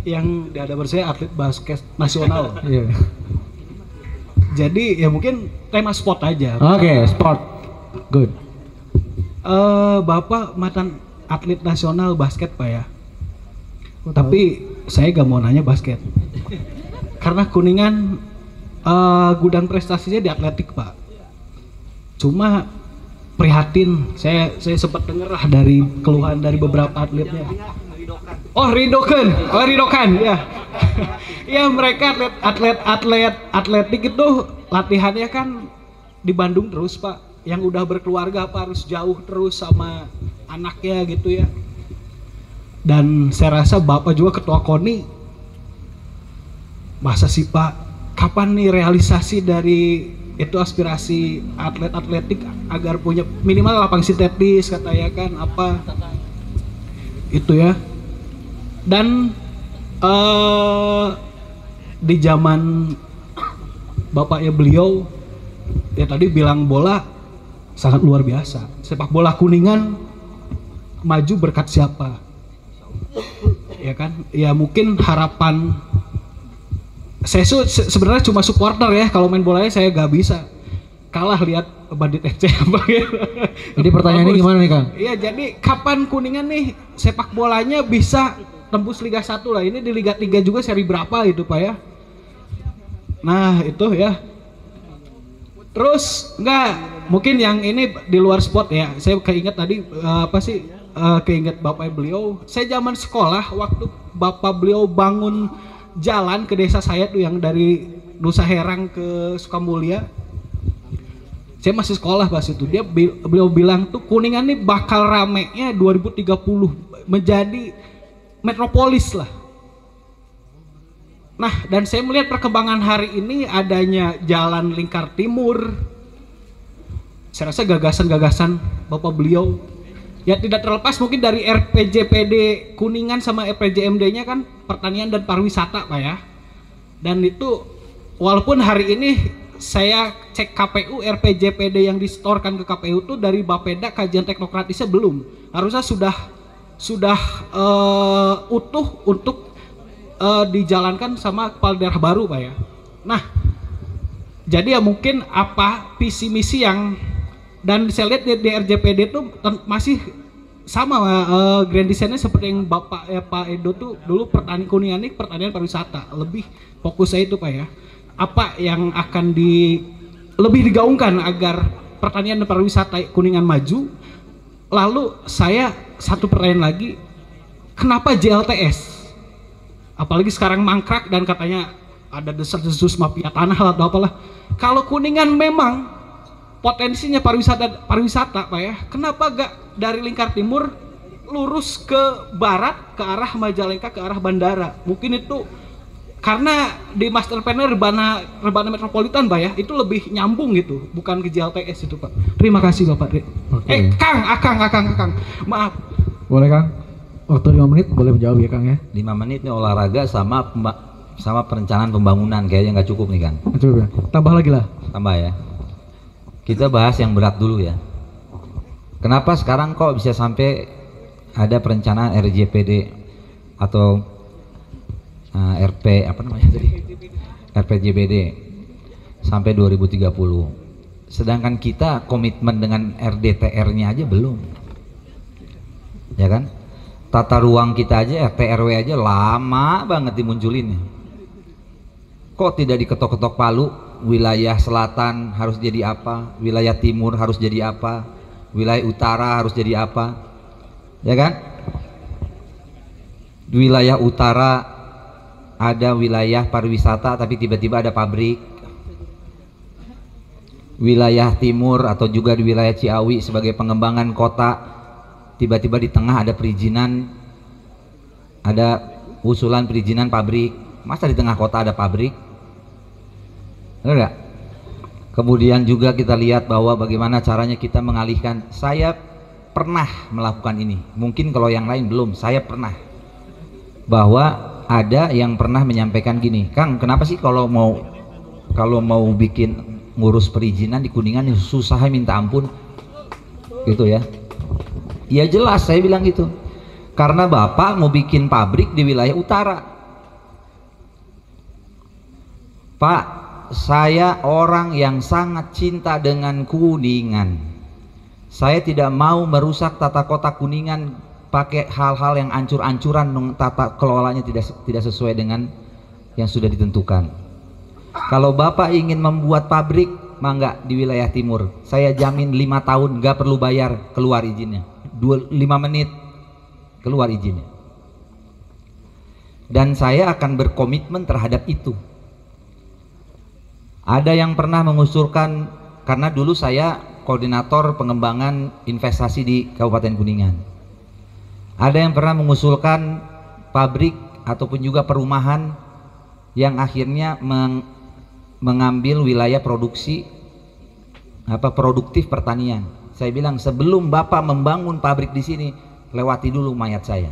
yang di hadapan saya atlet basket nasional. Iya. Jadi ya mungkin tema sport aja. Oke, sport, good. Bapak mantan atlet nasional basket Pak ya. Tapi saya gak mau nanya basket. Karena Kuningan gudang prestasinya di atletik Pak. Cuma prihatin, saya sempat dengar lah dari keluhan dari beberapa atletnya. Oh Ridokan ya. Ya mereka atletik itu latihannya kan di Bandung terus Pak. Yang udah berkeluarga apa harus jauh terus sama anaknya gitu ya. Dan saya rasa Bapak juga ketua KONI. Masa sih Pak, kapan nih realisasi dari itu aspirasi atletik agar punya minimal lapang sintetis katanya kan apa itu ya. Dan di zaman bapaknya beliau ya tadi bilang bola sangat luar biasa. Sepak bola Kuningan maju berkat siapa? Ya kan? Ya mungkin harapan saya sebenarnya cuma supporter ya, kalau main bolanya saya gak bisa, kalah lihat Bandit FC apa gitu. Jadi pertanyaannya gimana nih Kang? Iya, jadi kapan Kuningan nih sepak bolanya bisa tembus Liga 1 lah, ini di Liga 3 juga seri berapa gitu Pak ya. Nah itu ya. Terus enggak, mungkin yang ini di luar sport ya, saya keinget tadi keinget bapak beliau, saya zaman sekolah waktu bapak beliau bangun jalan ke desa saya tuh yang dari Nusa Herang ke Sukamulya. Saya masih sekolah pas itu. Beliau bilang tuh Kuningan nih bakal ramenya 2030 menjadi metropolis lah. Nah, dan saya melihat perkembangan hari ini adanya jalan lingkar timur. Saya rasa gagasan-gagasan bapak beliau ya tidak terlepas mungkin dari RPJPD Kuningan sama RPJMD-nya kan pertanian dan pariwisata Pak ya. Dan itu walaupun hari ini saya cek KPU RPJPD yang distorkan ke KPU itu dari Bapeda kajian teknokratisnya belum. Harusnya sudah utuh untuk dijalankan sama kepala daerah baru Pak ya. Nah, jadi ya mungkin apa visi misi yang dan saya lihat di RJPD itu masih sama grand design-nya seperti yang Bapak Pak Edo tuh dulu Kuningan ini pertanian pariwisata, lebih fokusnya itu Pak ya. Apa yang akan lebih digaungkan agar pertanian dan pariwisata Kuningan maju? Lalu saya satu pertanyaan lagi, kenapa JLTS? Apalagi sekarang mangkrak dan katanya ada desas-desus mafia tanah atau apalah. Kalau Kuningan memang potensinya pariwisata Pak ya, kenapa gak dari lingkar timur lurus ke barat ke arah Majalengka ke arah bandara? Mungkin itu Karena di master plan Rebana Metropolitan Pak ya, itu lebih nyambung gitu, bukan ke JLTS itu Pak. Terima kasih Bapak. Oke. Kang, maaf. Boleh Kang? Waktu 5 menit boleh menjawab ya Kang ya? 5 menit nih olahraga sama perencanaan pembangunan kayaknya nggak cukup nih Kang. Cukup ya? Tambah lagi lah. Tambah ya. Kita bahas yang berat dulu ya. Kenapa sekarang kok bisa sampai ada perencanaan RJPD atau RP apa namanya tadi? RPJPD sampai 2030. Sedangkan kita komitmen dengan RDTR-nya aja belum. Ya kan? Tata ruang kita aja RT/RW aja lama banget dimunculinnya. Kok tidak diketok-ketok palu? Wilayah selatan harus jadi apa? Wilayah timur harus jadi apa? Wilayah utara harus jadi apa? Ya kan? Di wilayah utara ada wilayah pariwisata tapi tiba-tiba ada pabrik. Wilayah timur atau juga di wilayah Ciawi sebagai pengembangan kota, tiba-tiba di tengah ada perizinan, ada usulan perizinan pabrik. Masa di tengah kota ada pabrik? Benar nggak? Kemudian juga kita lihat bahwa bagaimana caranya kita mengalihkan. Saya pernah melakukan ini, mungkin kalau yang lain belum. Saya pernah, bahwa ada yang pernah menyampaikan gini, Kang, kenapa sih kalau mau bikin ngurus perizinan di Kuningan susah minta ampun gitu ya? Ya jelas saya bilang gitu, karena Bapak mau bikin pabrik di wilayah utara. Pak, saya orang yang sangat cinta dengan Kuningan. Saya tidak mau merusak tata kota Kuningan pakai hal-hal yang ancur-ancuran, tata kelolanya tidak sesuai dengan yang sudah ditentukan. Kalau Bapak ingin membuat pabrik, mangga di wilayah timur, saya jamin 5 tahun nggak perlu bayar, keluar izinnya. 5 menit keluar izinnya. Dan saya akan berkomitmen terhadap itu. Ada yang pernah mengusulkan, karena dulu saya koordinator pengembangan investasi di Kabupaten Kuningan. Ada yang pernah mengusulkan pabrik ataupun juga perumahan yang akhirnya mengambil wilayah produktif pertanian. Saya bilang, sebelum Bapak membangun pabrik di sini, lewati dulu mayat saya.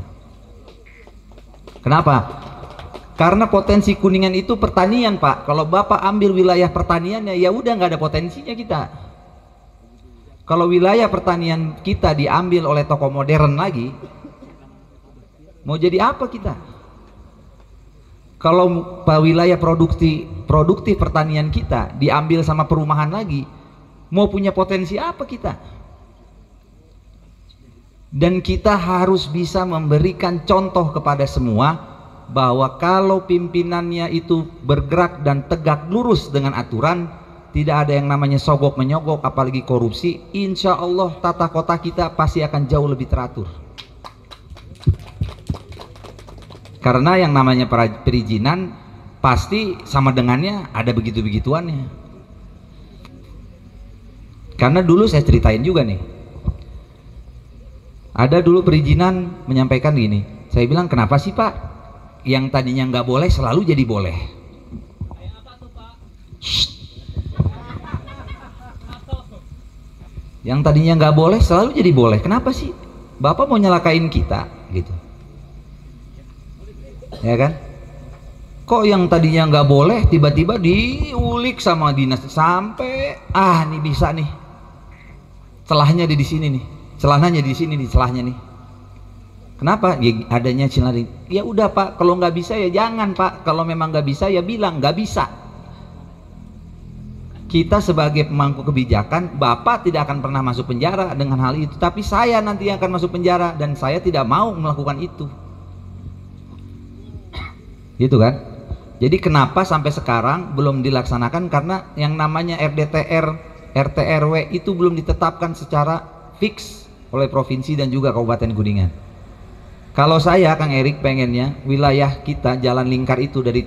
Kenapa? Karena potensi Kuningan itu pertanian Pak. Kalau Bapak ambil wilayah pertaniannya, ya udah nggak ada potensinya kita. Kalau wilayah pertanian kita diambil oleh toko modern lagi, mau jadi apa kita? Kalau wilayah produktif pertanian kita diambil sama perumahan lagi, mau punya potensi apa kita? Dan kita harus bisa memberikan contoh kepada semua bahwa kalau pimpinannya itu bergerak dan tegak lurus dengan aturan, tidak ada yang namanya sogok menyogok apalagi korupsi, insya Allah tata kota kita pasti akan jauh lebih teratur. Karena yang namanya perizinan pasti sama dengannya ada begitu-begituannya. Karena dulu saya ceritain juga nih, ada dulu perizinan menyampaikan gini, saya bilang, kenapa sih Pak yang tadinya nggak boleh selalu jadi boleh? Yang tadinya nggak boleh selalu jadi boleh, kenapa sih? Bapak mau nyelakain kita gitu, ya kan? Kok yang tadinya nggak boleh tiba-tiba diulik sama dinas sampai nih bisa nih, celahnya di sini nih, celananya di sini nih, celahnya nih. Kenapa? Ya, adanya celah. Ya udah Pak, kalau nggak bisa ya jangan Pak. Kalau memang nggak bisa ya bilang nggak bisa. Kita sebagai pemangku kebijakan, Bapak tidak akan pernah masuk penjara dengan hal itu, tapi saya nanti yang akan masuk penjara dan saya tidak mau melakukan itu. Gitu kan? Jadi kenapa sampai sekarang belum dilaksanakan? Karena yang namanya RDTR, RT/RW itu belum ditetapkan secara fix oleh provinsi dan juga Kabupaten Kuningan. Kalau saya, Kang Erik, pengennya wilayah kita jalan lingkar itu dari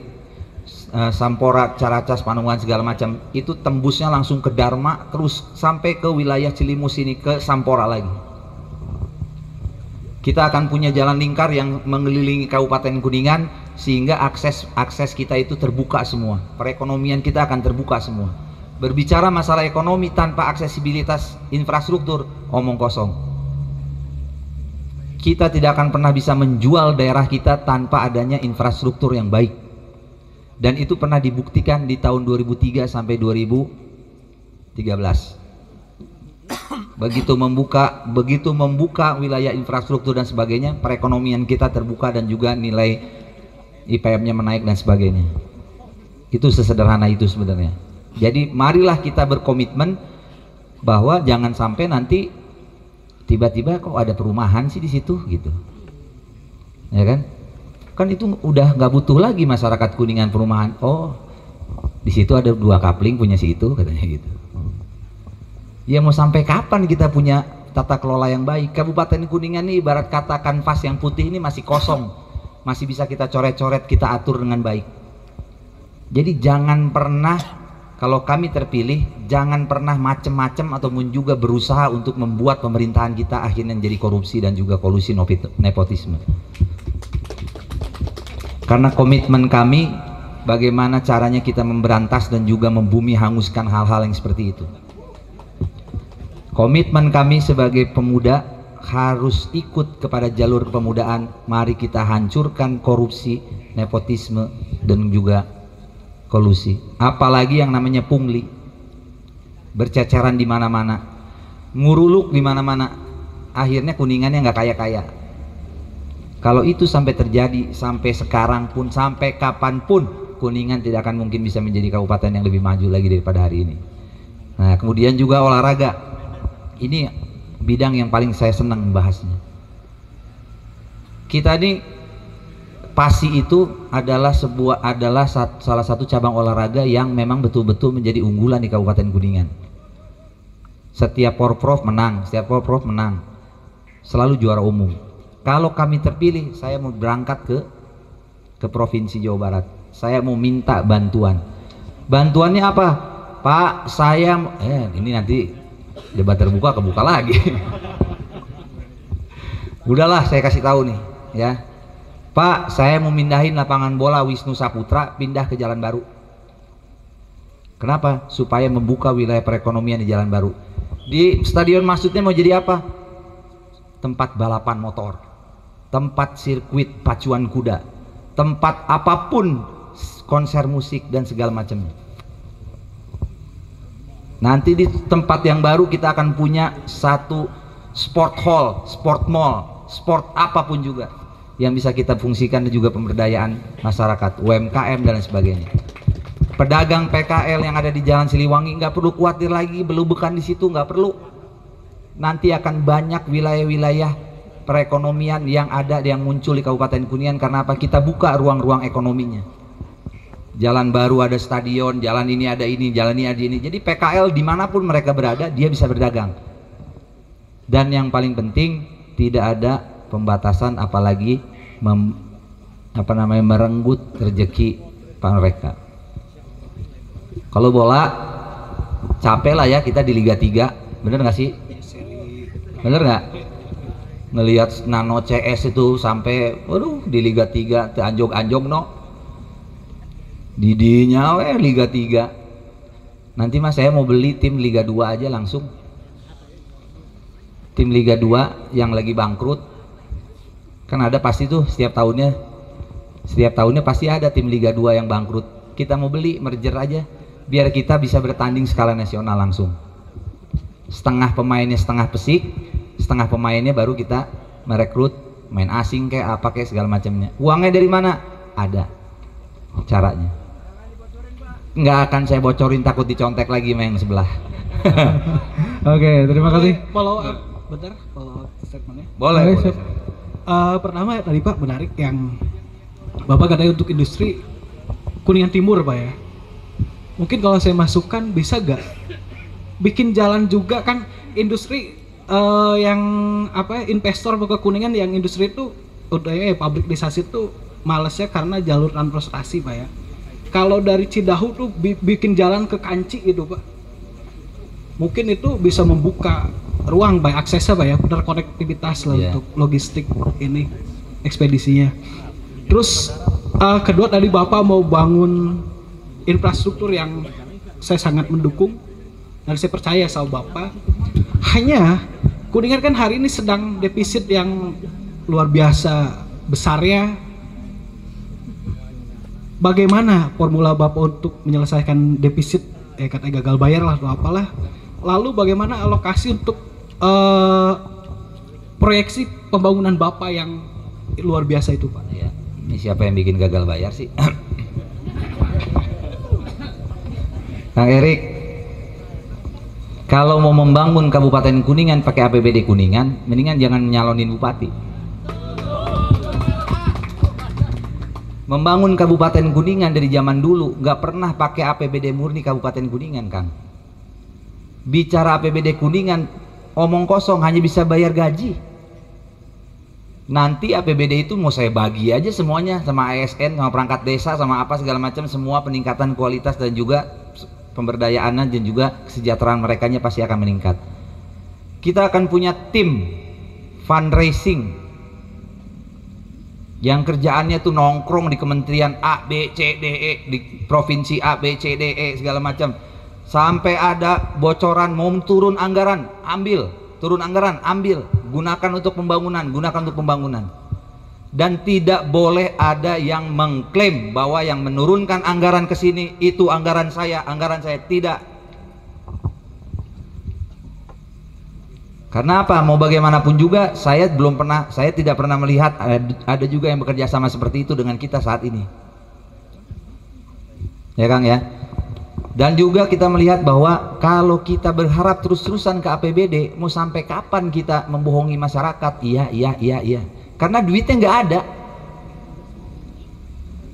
Sampora, Caracas, Panungan segala macam itu tembusnya langsung ke Dharma terus sampai ke wilayah Cilimus ini ke Sampora lagi. Kita akan punya jalan lingkar yang mengelilingi Kabupaten Kuningan sehingga akses kita itu terbuka semua, perekonomian kita akan terbuka semua. Berbicara masalah ekonomi tanpa aksesibilitas infrastruktur, omong kosong. Kita tidak akan pernah bisa menjual daerah kita tanpa adanya infrastruktur yang baik. Dan itu pernah dibuktikan di tahun 2003 sampai 2013. Begitu membuka wilayah infrastruktur dan sebagainya, perekonomian kita terbuka dan juga nilai IPM-nya menaik dan sebagainya. Itu sesederhana itu sebenarnya. Jadi marilah kita berkomitmen bahwa jangan sampai nanti tiba-tiba kok ada perumahan sih di situ gitu, ya kan? Kan itu udah nggak butuh lagi masyarakat Kuningan perumahan. Oh, di situ ada 2 kapling punya si itu katanya gitu. Ya mau sampai kapan kita punya tata kelola yang baik? Kabupaten Kuningan ini ibarat kata kanvas yang putih ini masih kosong, masih bisa kita coret-coret, kita atur dengan baik. Jadi jangan pernah, kalau kami terpilih, jangan pernah macem-macem ataupun juga berusaha untuk membuat pemerintahan kita akhirnya menjadi korupsi dan juga kolusi nepotisme. Karena komitmen kami bagaimana caranya kita memberantas dan juga membumi hanguskan hal-hal yang seperti itu. Komitmen kami sebagai pemuda harus ikut kepada jalur kepemudaan. Mari kita hancurkan korupsi, nepotisme dan juga kolusi. Apalagi yang namanya pungli, berceceran di mana-mana, nguruluk di mana-mana. Akhirnya Kuningannya nggak kaya-kaya. Kalau itu sampai terjadi, sampai sekarang pun, sampai kapanpun, Kuningan tidak akan mungkin bisa menjadi kabupaten yang lebih maju lagi daripada hari ini. Nah, kemudian juga olahraga. Ini bidang yang paling saya senang membahasnya. Kita ini PASI itu adalah salah satu cabang olahraga yang memang betul-betul menjadi unggulan di Kabupaten Kuningan. Setiap Porprov menang, selalu juara umum. Kalau kami terpilih, saya mau berangkat ke Provinsi Jawa Barat. Saya mau minta bantuan. Bantuannya apa? Pak, saya ini nanti debat terbuka kebuka lagi. Udahlah, saya kasih tahu nih ya. Pak, saya mau mindahin lapangan bola Wisnu Saputra pindah ke Jalan Baru. Kenapa? Supaya membuka wilayah perekonomian di Jalan Baru. Di stadion maksudnya mau jadi apa? Tempat balapan motor, tempat sirkuit pacuan kuda, tempat apapun, konser musik dan segala macamnya. Nanti di tempat yang baru kita akan punya satu sport hall, sport mall, sport apapun juga yang bisa kita fungsikan dan juga pemberdayaan masyarakat, UMKM dan lain sebagainya. Pedagang PKL yang ada di Jalan Siliwangi nggak perlu khawatir lagi belubekan di situ, nggak perlu. Nanti akan banyak wilayah-wilayah perekonomian yang ada yang muncul di Kabupaten Kuningan karena apa? Kita buka ruang-ruang ekonominya. Jalan Baru ada stadion, jalan ini ada ini, jalan ini ada ini. Jadi PKL dimanapun mereka berada, dia bisa berdagang. Dan yang paling penting, tidak ada pembatasan apalagi merenggut rezeki mereka. Kalau bola, capek lah ya kita di Liga 3, bener nggak sih? Bener nggak? Ngelihat Nano CS itu sampai, waduh, di Liga 3 anjog-anjog no. Didinya Liga 3. Nanti mas saya mau beli tim Liga 2 aja langsung. Tim Liga 2 yang lagi bangkrut. Kan ada pasti tuh setiap tahunnya pasti ada tim Liga 2 yang bangkrut. Kita mau beli, merger aja biar kita bisa bertanding skala nasional langsung. Setengah pemainnya setengah pesik, setengah pemainnya baru kita merekrut main asing kayak apa kayak segala macamnya. Uangnya dari mana? Ada caranya. Nggak akan saya bocorin, takut dicontek lagi sama yang sebelah. Oke, terima kasih. Follow up, bentar, follow up statementnya. Boleh. Pertama tadi Pak menarik yang Bapak katanya untuk industri Kuningan Timur Pak ya. Mungkin kalau saya masukkan bisa gak bikin jalan juga kan industri yang apa investor ke Kuningan yang industri itu udah pabrikisasi itu malesnya karena jalur transportasi Pak ya. Kalau dari Cidahu tuh bikin jalan ke Kanci gitu Pak, mungkin itu bisa membuka ruang by aksesnya Pak ya, benar konektivitas lah untuk logistik ini ekspedisinya. Terus kedua tadi Bapak mau bangun infrastruktur yang saya sangat mendukung dan saya percaya sama Bapak. Hanya Kuningan kan hari ini sedang defisit yang luar biasa besarnya. Bagaimana formula Bapak untuk menyelesaikan defisit? Katanya gagal bayar lah atau apalah. Lalu bagaimana alokasi untuk proyeksi pembangunan Bapak yang luar biasa itu, Pak? Ya, ini siapa yang bikin gagal bayar sih? Kang Erik, kalau mau membangun Kabupaten Kuningan pakai APBD Kuningan, mendingan jangan nyalonin bupati. Membangun Kabupaten Kuningan dari zaman dulu nggak pernah pakai APBD murni Kabupaten Kuningan, Kang. Bicara APBD Kuningan, omong kosong, hanya bisa bayar gaji. Nanti APBD itu mau saya bagi aja semuanya sama ASN, sama perangkat desa, sama apa segala macam, semua peningkatan kualitas dan juga pemberdayaan dan juga kesejahteraan merekanya pasti akan meningkat. Kita akan punya tim fundraising yang kerjaannya tuh nongkrong di kementerian A, B, C, D, E, di provinsi A, B, C, D, E segala macam. Sampai ada bocoran mau turun anggaran, ambil, turun anggaran, ambil, gunakan untuk pembangunan, dan tidak boleh ada yang mengklaim bahwa yang menurunkan anggaran ke sini itu anggaran saya, tidak. Karena apa? Mau bagaimanapun juga saya tidak pernah melihat ada juga yang bekerja sama seperti itu dengan kita saat ini. Ya Kang ya. Dan juga kita melihat bahwa kalau kita berharap terus-terusan ke APBD, mau sampai kapan kita membohongi masyarakat? Iya. Karena duitnya nggak ada.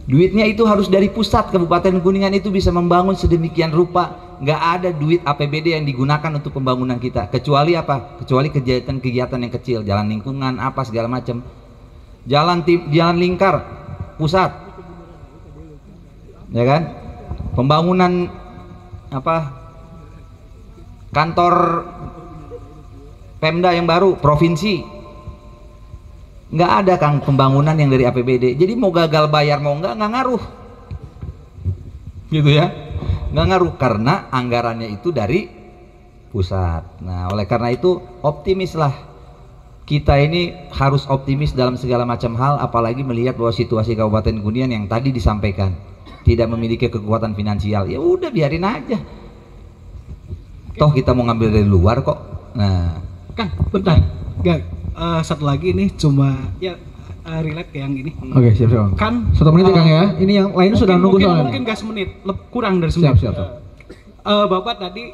Duitnya itu harus dari pusat. Kabupaten Kuningan itu bisa membangun sedemikian rupa. Nggak ada duit APBD yang digunakan untuk pembangunan kita. Kecuali apa? Kecuali kegiatan-kegiatan yang kecil, jalan lingkungan, apa segala macam. Jalan lingkar pusat, ya kan? Pembangunan kantor Pemda yang baru provinsi, nggak ada Kang pembangunan yang dari APBD. Jadi mau gagal bayar mau nggak ngaruh, gitu ya, nggak ngaruh karena anggarannya itu dari pusat. Nah oleh karena itu optimislah, kita ini harus optimis dalam segala macam hal, apalagi melihat bahwa situasi Kabupaten Kuningan yang tadi disampaikan tidak memiliki kekuatan finansial. Ya udah biarin aja, toh kita mau ngambil dari luar kok. Nah Kang bentar, satu lagi ini cuma ya relate yang ini. Oke, siap. Kan 1 menit ya Kang ya. Ini yang lain sudah nunggu soalnya. Mungkin nggak semenit, kurang dari semenit. Siap. Bapak tadi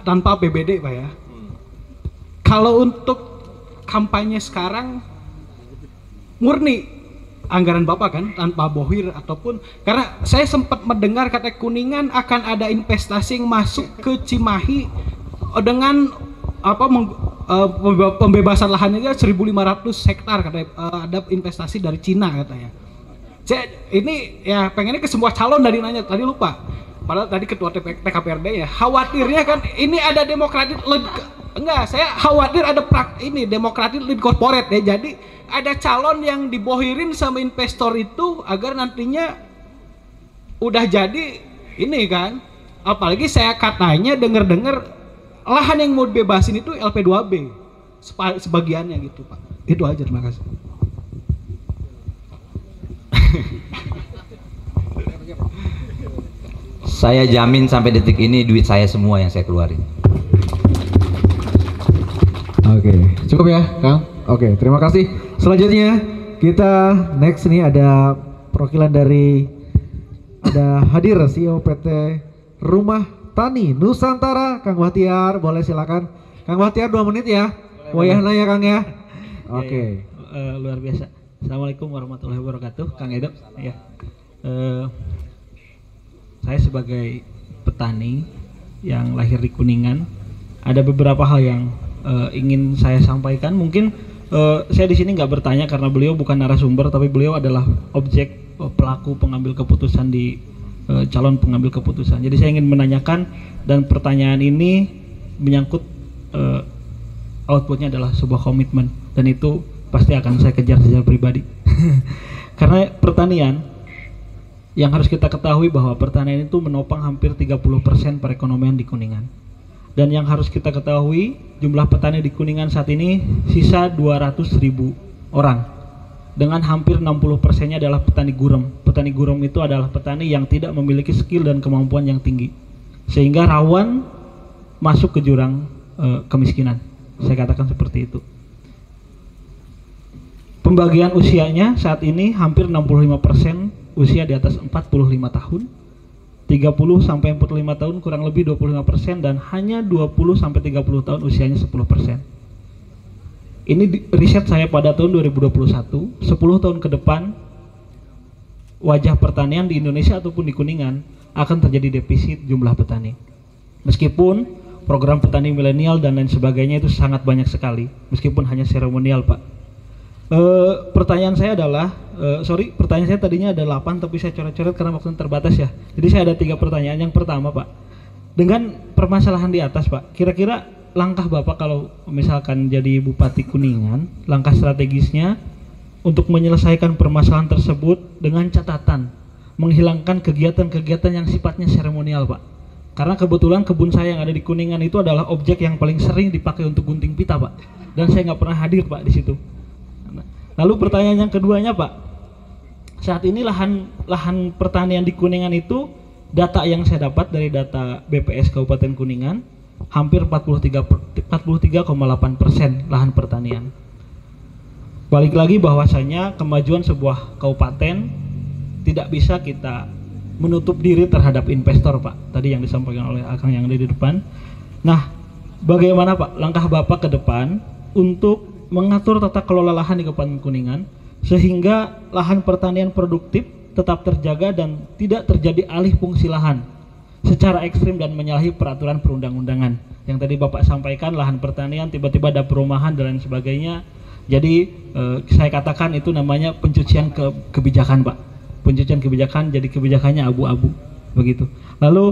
tanpa APBD Pak ya. Kalau untuk kampanye sekarang murni anggaran Bapak kan, tanpa bohir ataupun, karena saya sempat mendengar kata Kuningan akan ada investasi yang masuk ke Cimahi dengan pembebasan lahannya 1.500 hektar katanya, ada investasi dari Cina katanya. Saya ini ya pengennya ke semua calon dari nanya, tadi lupa. Padahal tadi ketua TKPRD ya, khawatirnya kan ini ada demokratik enggak, saya khawatir ada demokratik lead corporate ya. Jadi ada calon yang dibohirin sama investor itu agar nantinya udah jadi ini kan. Apalagi saya katanya dengar lahan yang mau dibebasin itu LP2B sebagiannya gitu Pak. Itu aja, terima kasih. saya jamin sampai detik ini duit saya semua yang saya keluarin. Oke, cukup ya Kang. Oke, terima kasih. Selanjutnya kita next nih ada perwakilan dari hadir CEO PT Rumah Tani Nusantara, Kang Bahtiar. Boleh silakan Kang Bahtiar, 2 menit ya. Wayahna ya Kang ya. Oke. Luar biasa. Assalamualaikum warahmatullahi wabarakatuh, Kang Edo. Ya. Saya sebagai petani yang lahir di Kuningan, ada beberapa hal yang ingin saya sampaikan. Mungkin saya di sini nggak bertanya karena beliau bukan narasumber, tapi beliau adalah objek pelaku pengambil keputusan di calon pengambil keputusan. Jadi saya ingin menanyakan, dan pertanyaan ini menyangkut outputnya adalah sebuah komitmen, dan itu pasti akan saya kejar secara pribadi. Karena pertanian, yang harus kita ketahui bahwa pertanian itu menopang hampir 30% perekonomian di Kuningan. Dan yang harus kita ketahui, jumlah petani di Kuningan saat ini sisa 200.000 orang. Dengan hampir 60%-nya adalah petani gurem. Petani gurem itu adalah petani yang tidak memiliki skill dan kemampuan yang tinggi, sehingga rawan masuk ke jurang kemiskinan. Saya katakan seperti itu. Pembagian usianya saat ini hampir 65% usia di atas 45 tahun, 30 sampai 45 tahun kurang lebih 25%, dan hanya 20 sampai 30 tahun usianya 10%. Ini riset saya pada tahun 2021, 10 tahun ke depan wajah pertanian di Indonesia ataupun di Kuningan akan terjadi defisit jumlah petani. Meskipun program petani milenial dan lain sebagainya itu sangat banyak sekali, meskipun hanya seremonial, Pak. Pertanyaan saya adalah, pertanyaan saya tadinya ada 8 tapi saya coret-coret karena waktu terbatas ya. Jadi saya ada 3 pertanyaan. Yang pertama, Pak, dengan permasalahan di atas, Pak, kira-kira langkah Bapak kalau misalkan jadi Bupati Kuningan, langkah strategisnya untuk menyelesaikan permasalahan tersebut dengan catatan menghilangkan kegiatan-kegiatan yang sifatnya seremonial, Pak. Karena kebetulan kebun saya yang ada di Kuningan itu adalah objek yang paling sering dipakai untuk gunting pita, Pak. Dan saya nggak pernah hadir, Pak, di situ. Lalu pertanyaan yang keduanya, Pak, saat ini lahan pertanian di Kuningan itu, data yang saya dapat dari data BPS Kabupaten Kuningan, hampir 43,8% lahan pertanian. Balik lagi bahwasanya kemajuan sebuah kabupaten tidak bisa kita menutup diri terhadap investor, Pak. Tadi yang disampaikan oleh Akang yang ada di depan. Nah, bagaimana, Pak, langkah Bapak ke depan untuk mengatur tata kelola lahan di Kabupaten Kuningan sehingga lahan pertanian produktif tetap terjaga dan tidak terjadi alih fungsi lahan secara ekstrim dan menyalahi peraturan perundang-undangan yang tadi Bapak sampaikan, lahan pertanian tiba-tiba ada perumahan dan lain sebagainya. Jadi saya katakan itu namanya pencucian kebijakan, Pak. Pencucian kebijakan, jadi kebijakannya abu-abu begitu. Lalu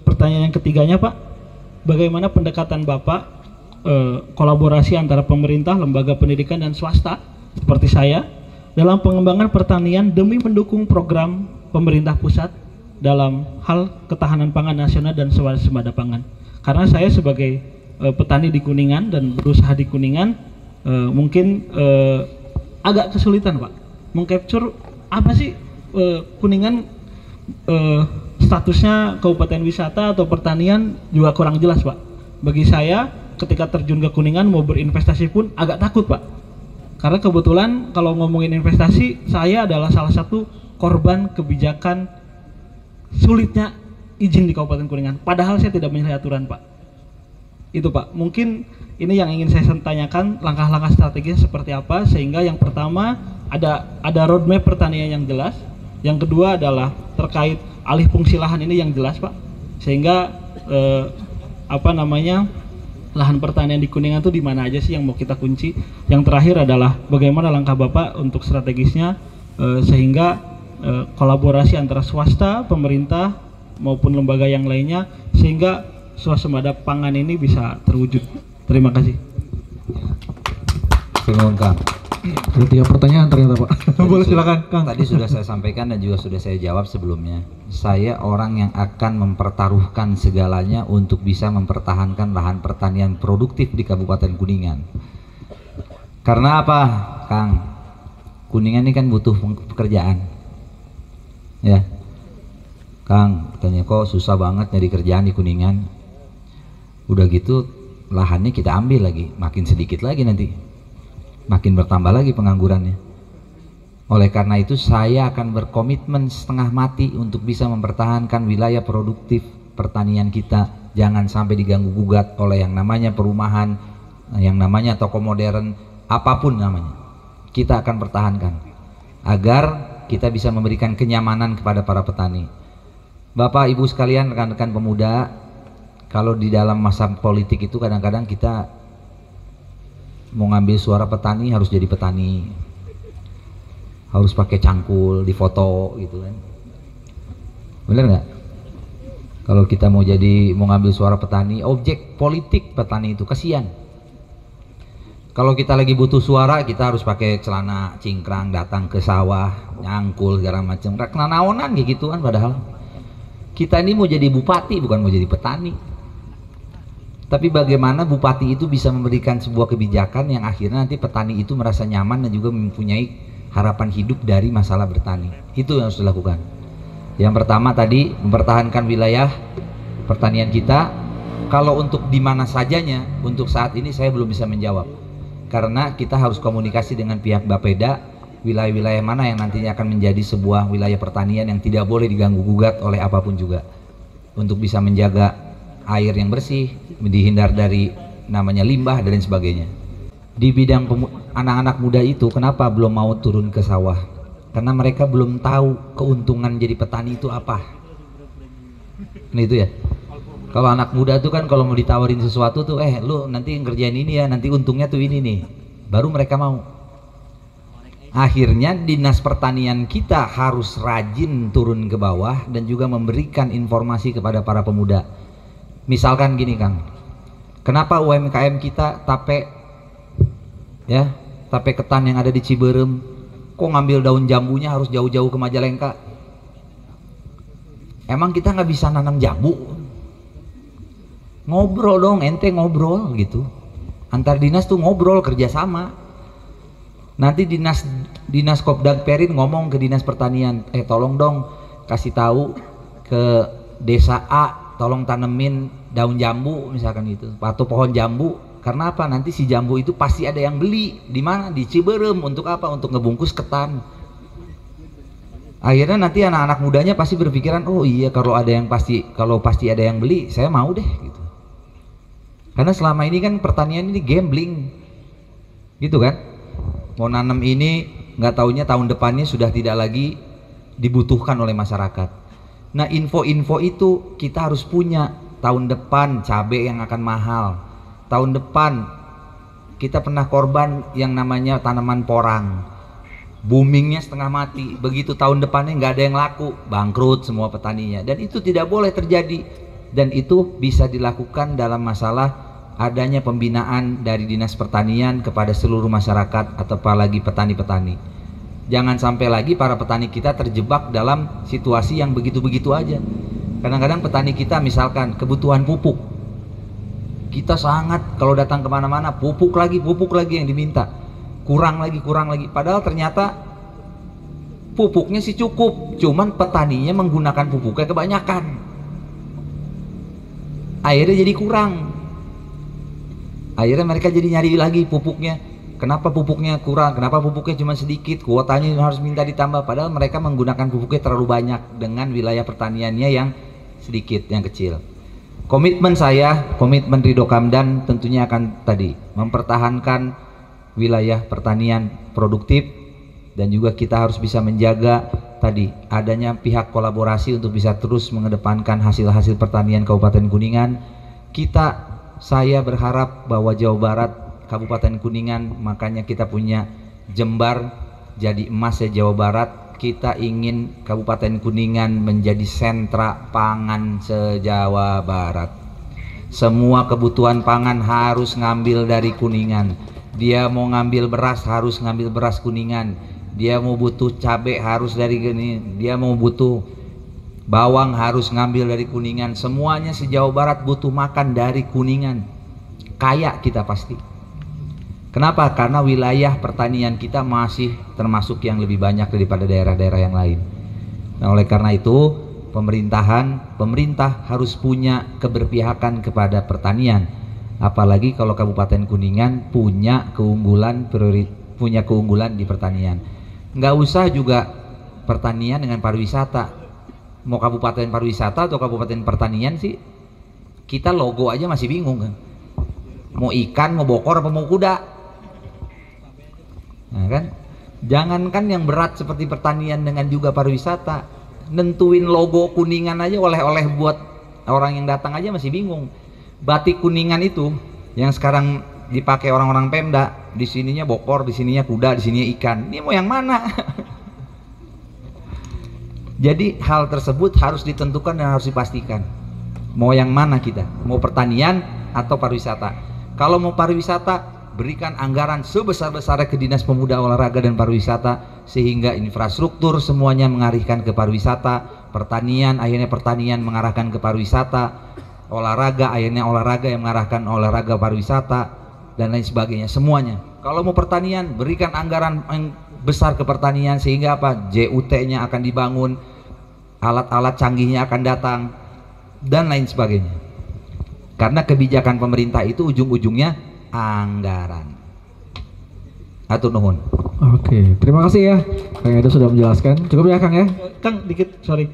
pertanyaan yang ketiganya, Pak, bagaimana pendekatan Bapak kolaborasi antara pemerintah, lembaga pendidikan dan swasta seperti saya dalam pengembangan pertanian demi mendukung program pemerintah pusat dalam hal ketahanan pangan nasional dan swasembada pangan. Karena saya sebagai petani di Kuningan dan berusaha di Kuningan mungkin agak kesulitan, Pak, mengcapture apa sih Kuningan statusnya kabupaten wisata atau pertanian juga kurang jelas, Pak. Bagi saya ketika terjun ke Kuningan mau berinvestasi pun agak takut, Pak. Karena kebetulan kalau ngomongin investasi, saya adalah salah satu korban kebijakan sulitnya izin di Kabupaten Kuningan. Padahal saya tidak menyalahi aturan, Pak. Itu, Pak. Mungkin ini yang ingin saya tanyakan, langkah-langkah strategis seperti apa sehingga yang pertama ada roadmap pertanian yang jelas. Yang kedua adalah terkait alih fungsi lahan ini yang jelas, Pak. Sehingga lahan pertanian di Kuningan itu di mana aja sih yang mau kita kunci. Yang terakhir adalah bagaimana langkah Bapak untuk strategisnya sehingga kolaborasi antara swasta, pemerintah maupun lembaga yang lainnya sehingga swasembada pangan ini bisa terwujud. Terima kasih. Terima kasih, Kang. Ada 3 pertanyaan ternyata, Pak. Boleh silakan, Kang. Tadi sudah saya sampaikan dan juga sudah saya jawab sebelumnya. Saya orang yang akan mempertaruhkan segalanya untuk bisa mempertahankan lahan pertanian produktif di Kabupaten Kuningan. Karena apa, Kang? Kuningan ini kan butuh pekerjaan. Ya. Kang, katanya kok susah banget nyari kerjaan di Kuningan. Udah gitu lahannya kita ambil lagi, makin sedikit lagi nanti. Makin bertambah lagi penganggurannya. Oleh karena itu saya akan berkomitmen setengah mati untuk bisa mempertahankan wilayah produktif pertanian kita. Jangan sampai diganggu gugat oleh yang namanya perumahan, yang namanya toko modern, apapun namanya. Kita akan pertahankan agar kita bisa memberikan kenyamanan kepada para petani. Bapak Ibu sekalian, rekan-rekan pemuda, kalau di dalam masa politik itu kadang-kadang kita mau ngambil suara petani harus jadi petani, harus pakai cangkul, difoto gitu kan. Bener nggak? Kalau kita mau ngambil suara petani, objek politik petani itu kasihan. Kalau kita lagi butuh suara, kita harus pakai celana cingkrang datang ke sawah, nyangkul segala macam. Karena naonan kayak gituan, padahal kita ini mau jadi bupati bukan mau jadi petani. Tapi bagaimana bupati itu bisa memberikan sebuah kebijakan yang akhirnya nanti petani itu merasa nyaman dan juga mempunyai harapan hidup dari masalah bertani. Itu yang harus dilakukan. Yang pertama tadi mempertahankan wilayah pertanian kita. Kalau untuk di mana sajanya, untuk saat ini saya belum bisa menjawab. Karena kita harus komunikasi dengan pihak Bapeda, wilayah-wilayah mana yang nantinya akan menjadi sebuah wilayah pertanian yang tidak boleh diganggu gugat oleh apapun juga. Untuk bisa menjaga air yang bersih, dihindar dari namanya limbah dan lain sebagainya. Di bidang anak-anak muda itu kenapa belum mau turun ke sawah? Karena mereka belum tahu keuntungan jadi petani itu apa. Nah itu ya. Kalau anak muda tuh kan kalau mau ditawarin sesuatu tuh, lu nanti ngerjain ini ya, nanti untungnya tuh ini nih, baru mereka mau. Akhirnya dinas pertanian kita harus rajin turun ke bawah dan juga memberikan informasi kepada para pemuda. Misalkan gini Kang, kenapa UMKM kita tape ketan yang ada di Ciberem, kok ngambil daun jambunya harus jauh-jauh ke Majalengka? Emang kita nggak bisa nanam jambu? Ngobrol dong, ente ngobrol gitu. Antar dinas tuh ngobrol, kerjasama. Nanti dinas Kopdag Perin ngomong ke dinas pertanian, tolong dong kasih tahu ke desa A, tolong tanemin daun jambu misalkan gitu, atau pohon jambu. Karena apa? Nanti si jambu itu pasti ada yang beli. Di mana? Di Ciberem. Untuk apa? Untuk ngebungkus ketan. Akhirnya nanti anak-anak mudanya pasti berpikiran, oh iya kalau pasti ada yang beli, saya mau deh gitu. Karena selama ini kan pertanian ini gambling, gitu kan? Mau nanam ini nggak taunya tahun depannya sudah tidak lagi dibutuhkan oleh masyarakat. Nah info-info itu kita harus punya. Tahun depan cabai yang akan mahal. Tahun depan kita pernah korban yang namanya tanaman porang. Boomingnya setengah mati. Begitu tahun depannya nggak ada yang laku, bangkrut semua petaninya. Dan itu tidak boleh terjadi. Dan itu bisa dilakukan dalam masalah adanya pembinaan dari dinas pertanian kepada seluruh masyarakat atau apalagi petani-petani. Jangan sampai lagi para petani kita terjebak dalam situasi yang begitu-begitu aja. Kadang-kadang petani kita misalkan kebutuhan pupuk, kita sangat kalau datang kemana-mana pupuk lagi yang diminta, kurang lagi. Padahal ternyata pupuknya sih cukup, cuman petaninya menggunakan pupuknya kebanyakan. Akhirnya jadi kurang. Akhirnya mereka jadi nyari lagi pupuknya. Kenapa pupuknya kurang? Kenapa pupuknya cuma sedikit? Kuotanya harus minta ditambah. Padahal mereka menggunakan pupuknya terlalu banyak dengan wilayah pertaniannya yang sedikit, yang kecil. Komitmen saya, komitmen Ridho Kamdan tentunya akan tadi mempertahankan wilayah pertanian produktif dan juga kita harus bisa menjaga tadi adanya pihak kolaborasi untuk bisa terus mengedepankan hasil-hasil pertanian Kabupaten Kuningan. Saya berharap bahwa Jawa Barat, Kabupaten Kuningan, makanya kita punya Jembar jadi emasnya Jawa Barat. Kita ingin Kabupaten Kuningan menjadi sentra pangan se-Jawa Barat. Semua kebutuhan pangan harus ngambil dari Kuningan. Dia mau ngambil beras harus ngambil beras Kuningan. Dia mau butuh cabai harus dari gini, dia mau butuh bawang harus ngambil dari Kuningan. Semuanya se-Jawa Barat butuh makan dari Kuningan. Kaya kita pasti. Kenapa? Karena wilayah pertanian kita masih termasuk yang lebih banyak daripada daerah-daerah yang lain. Nah, oleh karena itu pemerintah harus punya keberpihakan kepada pertanian. Apalagi kalau Kabupaten Kuningan punya keunggulan di pertanian. Nggak usah juga pertanian dengan pariwisata. Mau kabupaten pariwisata atau kabupaten pertanian sih, kita logo aja masih bingung kan. Mau ikan, mau bokor, apa mau kuda. Nah kan, jangankan yang berat seperti pertanian dengan juga pariwisata, nentuin logo Kuningan aja oleh-oleh buat orang yang datang aja masih bingung. Batik Kuningan itu yang sekarang dipakai orang-orang Pemda, di sininya bokor, di sininya kuda, di sininya ikan. Ini mau yang mana? Jadi hal tersebut harus ditentukan dan harus dipastikan. Mau yang mana kita? Mau pertanian atau pariwisata? Kalau mau pariwisata, berikan anggaran sebesar-besarnya ke Dinas Pemuda, Olahraga dan Pariwisata sehingga infrastruktur semuanya mengarahkan ke pariwisata, pertanian akhirnya pertanian mengarahkan ke pariwisata, olahraga akhirnya olahraga yang mengarahkan olahraga pariwisata dan lain sebagainya semuanya. Kalau mau pertanian, berikan anggaran yang besar ke pertanian sehingga apa? JUT-nya akan dibangun, alat-alat canggihnya akan datang dan lain sebagainya. Karena kebijakan pemerintah itu ujung-ujungnya anggaran. Atur nuhun. Oke, terima kasih ya Kang Edo sudah menjelaskan. Cukup ya Kang ya? Kang dikit, sorry.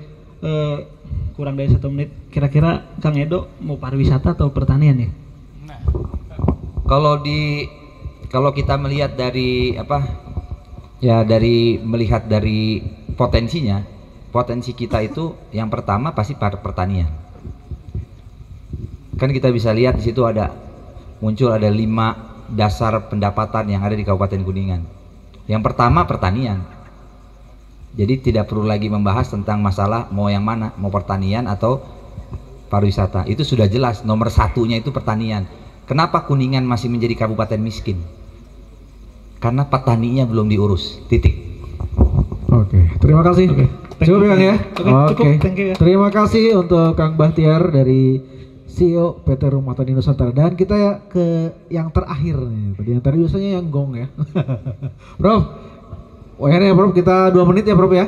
Kurang dari 1 menit. Kira-kira Kang Edo mau pariwisata atau pertanian ya? Kalau kita melihat dari melihat dari potensinya, potensi kita itu yang pertama pasti pertanian. Kan kita bisa lihat di situ ada 5 dasar pendapatan yang ada di Kabupaten Kuningan. Yang pertama pertanian. Jadi tidak perlu lagi membahas tentang masalah mau yang mana, mau pertanian atau pariwisata. Itu sudah jelas nomor 1-nya itu pertanian. Kenapa Kuningan masih menjadi kabupaten miskin? Karena petaninya belum diurus. Titik. Oke, terima kasih. Cukup ya Kang ya? Cukup, thank you ya. Terima kasih untuk Kang Bahtiar dari CEO PT Rumah Tani Nusantara. Dan kita ya ke yang terakhir nih. Tadi yang tadi biasanya yang gong ya. Prof, ya Prof, kita 2 menit ya Prof ya.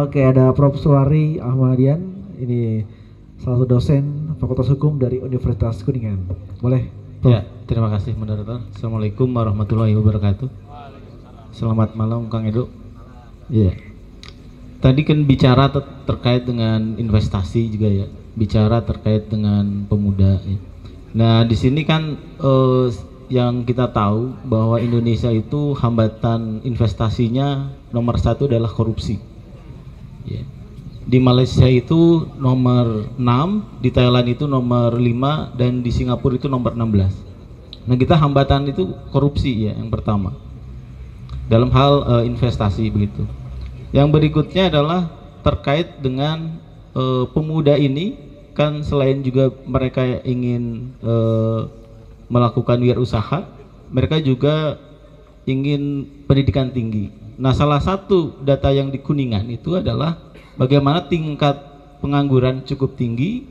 Oke, ada Prof Suwari Ahmadian. Ini salah satu dosen Fakultas Hukum dari Universitas Kuningan. Boleh Prof. Ya, terima kasih moderator. Assalamualaikum warahmatullahi wabarakatuh. Selamat malam Kang Edo. Iya. Tadi kan bicara terkait dengan investasi juga ya. Bicara terkait dengan pemuda ya. Nah, di sini kan yang kita tahu bahwa Indonesia itu hambatan investasinya nomor 1 adalah korupsi. Ya. Di Malaysia itu nomor 6, di Thailand itu nomor 5, dan di Singapura itu nomor 16. Nah, kita hambatan itu korupsi ya yang pertama dalam hal investasi begitu. Yang berikutnya adalah terkait dengan pemuda ini kan selain juga mereka ingin melakukan wirausaha, mereka juga ingin pendidikan tinggi. Nah, salah satu data yang di Kuningan itu adalah bagaimana tingkat pengangguran cukup tinggi,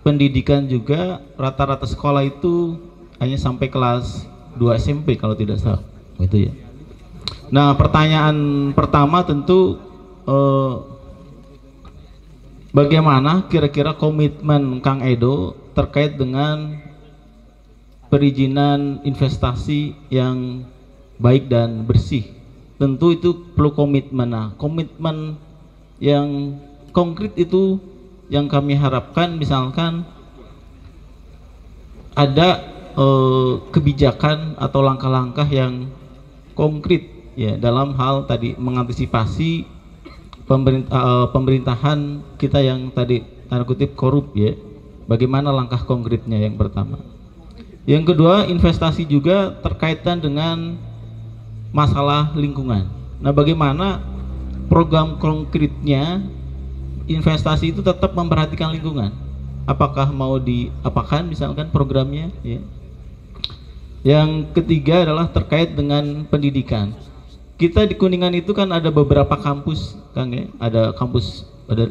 pendidikan juga rata-rata sekolah itu hanya sampai kelas 2 SMP kalau tidak salah, gitu ya. Nah, pertanyaan pertama tentu bagaimana kira-kira komitmen Kang Edo terkait dengan perizinan investasi yang baik dan bersih. Tentu itu perlu komitmen. Nah, komitmen yang konkret itu yang kami harapkan, misalkan ada kebijakan atau langkah-langkah yang konkret ya dalam hal tadi mengantisipasi pemerintahan kita yang tadi tanda kutip korup ya. Bagaimana langkah konkretnya yang pertama. Yang kedua, investasi juga terkaitan dengan masalah lingkungan. Nah, bagaimana program konkretnya investasi itu tetap memperhatikan lingkungan? Apakah mau diapakan misalkan programnya ya. Yang ketiga adalah terkait dengan pendidikan. Kita di Kuningan itu kan ada beberapa kampus Kang ya. Ada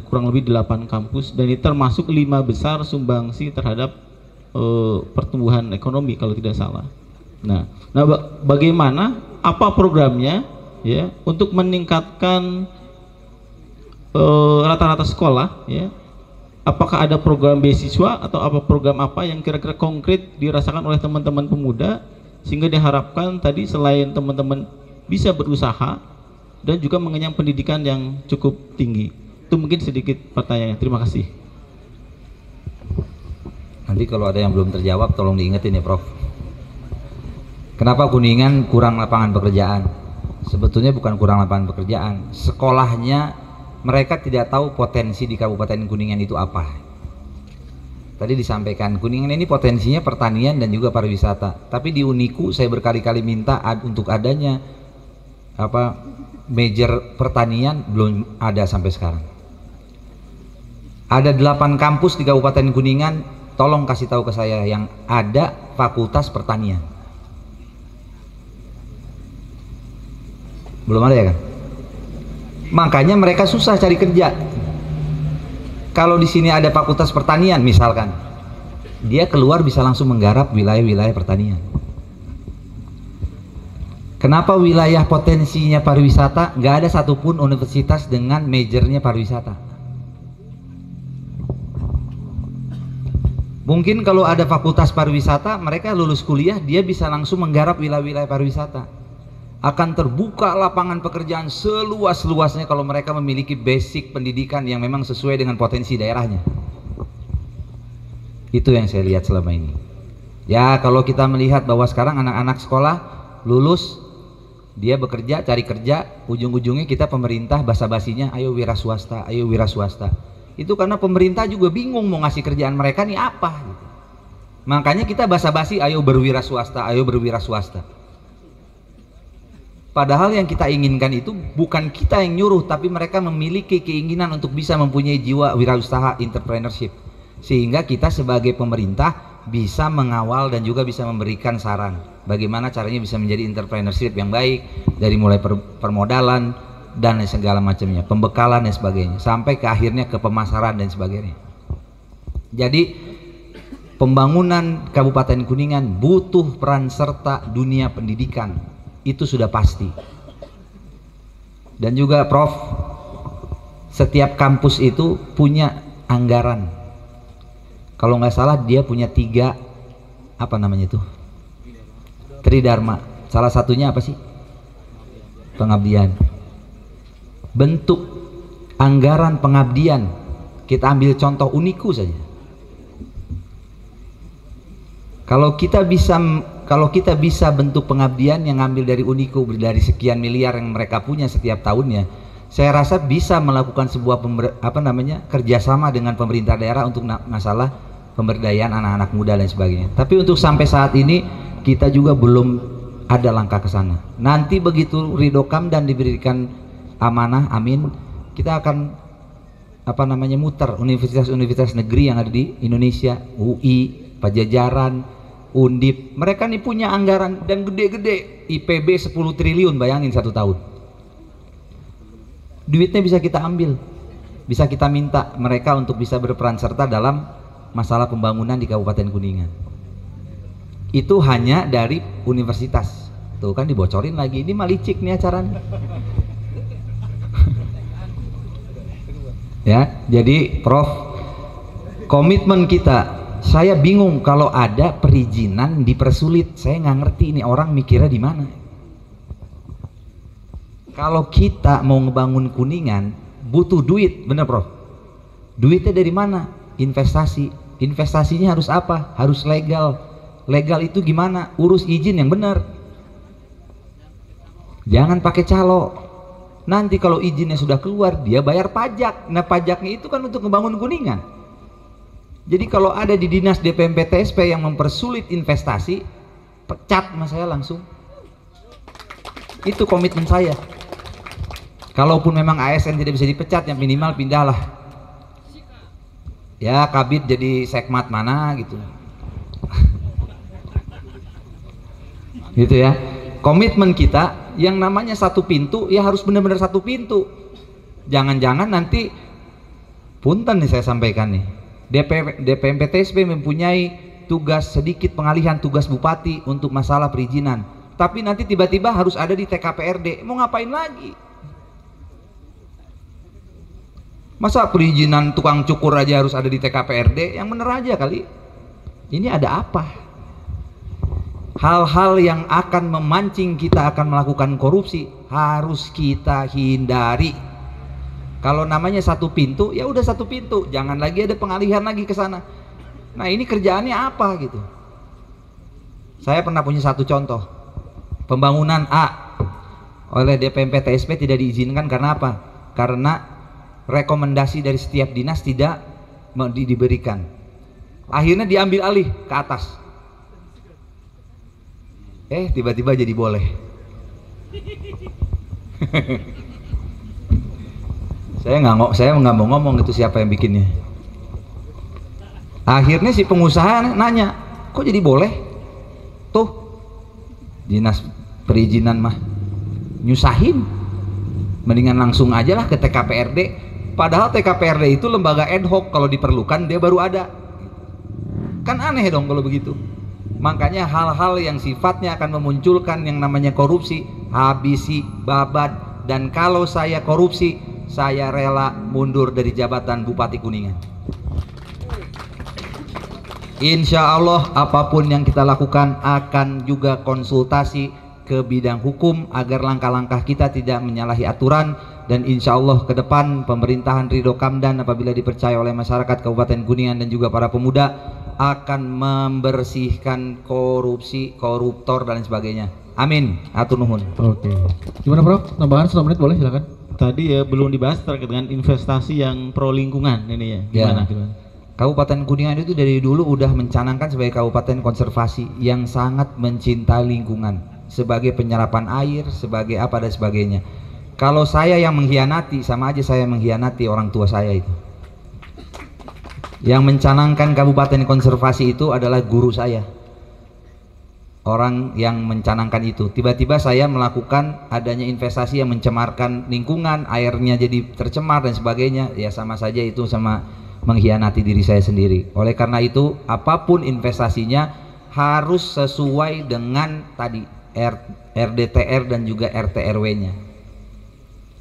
kurang lebih 8 kampus, dan ini termasuk 5 besar sumbangsi terhadap pertumbuhan ekonomi kalau tidak salah. Nah bagaimana, apa programnya ya untuk meningkatkan rata-rata sekolah ya? Apakah ada program beasiswa atau program apa yang kira-kira konkret dirasakan oleh teman-teman pemuda sehingga diharapkan tadi selain teman-teman bisa berusaha dan juga mengenyam pendidikan yang cukup tinggi. Itu mungkin sedikit pertanyaannya. Terima kasih. Nanti kalau ada yang belum terjawab tolong diingetin ya Prof. Kenapa Kuningan kurang lapangan pekerjaan? Sebetulnya bukan kurang lapangan pekerjaan, sekolahnya mereka tidak tahu potensi di Kabupaten Kuningan itu apa. Tadi disampaikan Kuningan ini potensinya pertanian dan juga pariwisata, tapi di Uniku saya berkali-kali minta untuk adanya major pertanian, belum ada sampai sekarang. Ada 8 kampus di Kabupaten Kuningan, tolong kasih tahu ke saya yang ada fakultas pertanian. Belum ada ya kan? Makanya mereka susah cari kerja. Kalau di sini ada fakultas pertanian misalkan, dia keluar bisa langsung menggarap wilayah-wilayah pertanian. Kenapa wilayah potensinya pariwisata nggak ada satupun universitas dengan majornya pariwisata? Mungkin kalau ada fakultas pariwisata, mereka lulus kuliah dia bisa langsung menggarap wilayah-wilayah pariwisata. Akan terbuka lapangan pekerjaan seluas-luasnya kalau mereka memiliki basic pendidikan yang memang sesuai dengan potensi daerahnya. Itu yang saya lihat selama ini. Ya, kalau kita melihat bahwa sekarang anak-anak sekolah lulus, dia bekerja, cari kerja, ujung-ujungnya kita pemerintah basa-basinya, ayo wira swasta, ayo wira swasta. Itu karena pemerintah juga bingung mau ngasih kerjaan mereka nih apa gitu. Makanya kita basa-basi, ayo berwira swasta, ayo berwira swasta. Padahal yang kita inginkan itu bukan kita yang nyuruh, tapi mereka memiliki keinginan untuk bisa mempunyai jiwa wirausaha entrepreneurship. Sehingga kita sebagai pemerintah bisa mengawal dan juga bisa memberikan saran bagaimana caranya bisa menjadi entrepreneurship yang baik, dari mulai permodalan dan segala macamnya, pembekalan dan sebagainya, sampai ke akhirnya ke pemasaran dan sebagainya. Jadi pembangunan Kabupaten Kuningan butuh peran serta dunia pendidikan. Itu sudah pasti. Dan juga Prof, setiap kampus itu punya anggaran. Kalau nggak salah dia punya 3 apa namanya itu, tridharma. Salah satunya apa sih? Pengabdian. Bentuk anggaran pengabdian, kita ambil contoh Uniku saja. Kalau kita bisa bentuk pengabdian yang ngambil dari Uniku, dari sekian miliar yang mereka punya setiap tahunnya, saya rasa bisa melakukan sebuah kerjasama dengan pemerintah daerah untuk masalah pemberdayaan anak-anak muda dan sebagainya. Tapi untuk sampai saat ini kita juga belum ada langkah ke sana. Nanti begitu Ridho Kamdan diberikan amanah, amin, kita akan muter universitas-universitas negeri yang ada di Indonesia, UI, Pajajaran, Undip, mereka nih punya anggaran dan gede-gede, IPB 10 triliun, bayangin 1 tahun. Duitnya bisa kita ambil, bisa kita minta mereka untuk bisa berperan serta dalam masalah pembangunan di Kabupaten Kuningan. Itu hanya dari universitas. Tuh kan dibocorin lagi, ini mah licik nih acaranya. Ya, jadi Prof, komitmen kita, saya bingung kalau ada perizinan dipersulit. Saya nggak ngerti ini orang mikirnya di mana. Kalau kita mau ngebangun Kuningan butuh duit, bener Prof. Duitnya dari mana? Investasi. Investasinya harus apa? Harus legal. Legal itu gimana? Urus izin yang benar. Jangan pakai calo. Nanti kalau izinnya sudah keluar, dia bayar pajak. Nah, pajaknya itu kan untuk ngebangun Kuningan. Jadi kalau ada di dinas DPMP TSP yang mempersulit investasi, pecat sama saya langsung. Itu komitmen saya. Kalaupun memang ASN tidak bisa dipecat, yang minimal pindahlah. Ya, Kabid jadi sekmat mana gitu. Gitu ya. Komitmen kita yang namanya satu pintu, ya harus benar-benar satu pintu. Jangan-jangan nanti, punten nih saya sampaikan nih, DPMP TSP mempunyai tugas sedikit pengalihan tugas bupati untuk masalah perizinan, tapi nanti tiba-tiba harus ada di TKPRD. Mau ngapain lagi? Masa perizinan tukang cukur aja harus ada di TKPRD? Yang bener aja kali. Ini ada apa? Hal-hal yang akan memancing kita akan melakukan korupsi harus kita hindari. Kalau namanya satu pintu, ya udah satu pintu, jangan lagi ada pengalihan lagi ke sana. Nah, ini kerjaannya apa gitu? Saya pernah punya satu contoh. Pembangunan A oleh DPMP TSP tidak diizinkan karena apa? Karena rekomendasi dari setiap dinas tidak diberikan. Akhirnya diambil alih ke atas. Tiba-tiba jadi boleh. Saya nggak mau ngomong itu siapa yang bikinnya. Akhirnya si pengusaha nanya, kok jadi boleh? Tuh dinas perizinan mah nyusahin. Mendingan langsung aja lah ke TKPRD. Padahal TKPRD itu lembaga ad hoc, kalau diperlukan dia baru ada. Kan aneh dong kalau begitu. Makanya hal-hal yang sifatnya akan memunculkan yang namanya korupsi, habisi, babat. Dan kalau saya korupsi, saya rela mundur dari jabatan Bupati Kuningan. Insya Allah apapun yang kita lakukan akan juga konsultasi ke bidang hukum agar langkah-langkah kita tidak menyalahi aturan. Dan insya Allah ke depan pemerintahan Ridho Kamdan apabila dipercaya oleh masyarakat Kabupaten Kuningan dan juga para pemuda akan membersihkan korupsi, koruptor dan sebagainya. Amin. Atur nuhun. Oke. Gimana Prof? Tambahan 1 menit boleh, silakan. Tadi ya belum dibahas terkait dengan investasi yang pro lingkungan ini ya. Gimana? Kabupaten Kuningan itu dari dulu udah mencanangkan sebagai kabupaten konservasi yang sangat mencintai lingkungan, sebagai penyerapan air, sebagai apa dan sebagainya. Kalau saya yang mengkhianati, sama aja saya mengkhianati orang tua saya itu. Yang mencanangkan kabupaten konservasi itu adalah guru saya. Orang yang mencanangkan itu. Tiba-tiba saya melakukan adanya investasi yang mencemarkan lingkungan, airnya jadi tercemar dan sebagainya. Ya sama saja itu sama mengkhianati diri saya sendiri. Oleh karena itu, apapun investasinya harus sesuai dengan tadi RDTR dan juga RT/RW-nya.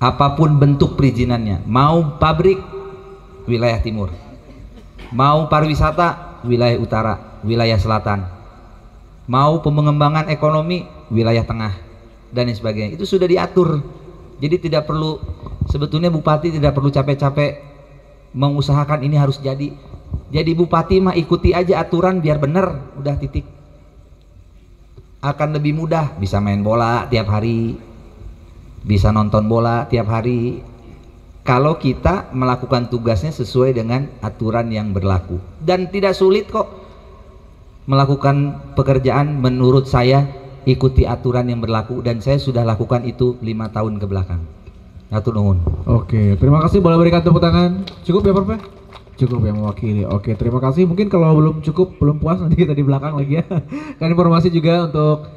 Apapun bentuk perizinannya, mau pabrik wilayah timur, mau pariwisata wilayah utara, wilayah selatan, mau pengembangan ekonomi wilayah tengah dan sebagainya, itu sudah diatur. Jadi tidak perlu, sebetulnya bupati tidak perlu capek-capek mengusahakan ini harus jadi. Jadi bupati mah ikuti aja aturan biar bener, udah titik. Akan lebih mudah, bisa main bola tiap hari, bisa nonton bola tiap hari, kalau kita melakukan tugasnya sesuai dengan aturan yang berlaku. Dan tidak sulit kok melakukan pekerjaan. Menurut saya ikuti aturan yang berlaku, dan saya sudah lakukan itu 5 tahun ke belakang. Atur nuhun. Oke, terima kasih. Boleh berikan tepuk tangan. Cukup ya Prof? Cukup yang mewakili. Oke, terima kasih. Mungkin kalau belum cukup, belum puas, nanti kita di belakang lagi ya. Kan informasi juga untuk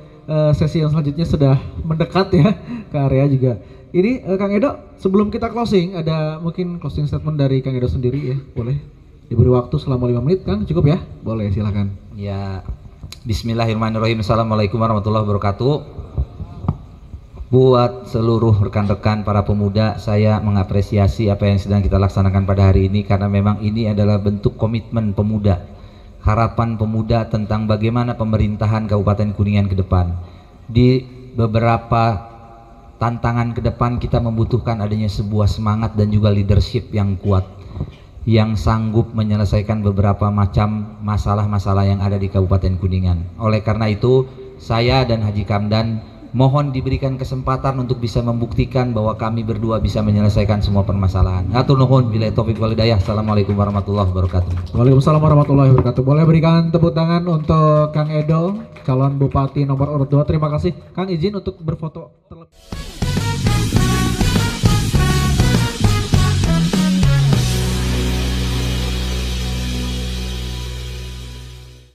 sesi yang selanjutnya sudah mendekat ya ke area juga. Ini Kang Edo, sebelum kita closing, ada mungkin closing statement dari Kang Edo sendiri ya. Boleh diberi waktu selama 5 menit Kang, cukup ya? Boleh, silakan. Ya, bismillahirrahmanirrahim. Assalamualaikum warahmatullahi wabarakatuh. Buat seluruh rekan-rekan para pemuda, saya mengapresiasi apa yang sedang kita laksanakan pada hari ini, karena memang ini adalah bentuk komitmen pemuda, harapan pemuda tentang bagaimana pemerintahan Kabupaten Kuningan ke depan. Di beberapa tantangan ke depan kita membutuhkan adanya sebuah semangat dan juga leadership yang kuat, yang sanggup menyelesaikan beberapa macam masalah-masalah yang ada di Kabupaten Kuningan. Oleh karena itu, saya dan Haji Kamdan mohon diberikan kesempatan untuk bisa membuktikan bahwa kami berdua bisa menyelesaikan semua permasalahan. Atur nuhun, billahi taufik wal hidayah. Assalamualaikum warahmatullahi wabarakatuh. Waalaikumsalam warahmatullahi wabarakatuh. Boleh berikan tepuk tangan untuk Kang Edo, calon Bupati nomor urut 2. Terima kasih. Kang, izin untuk berfoto terlebih.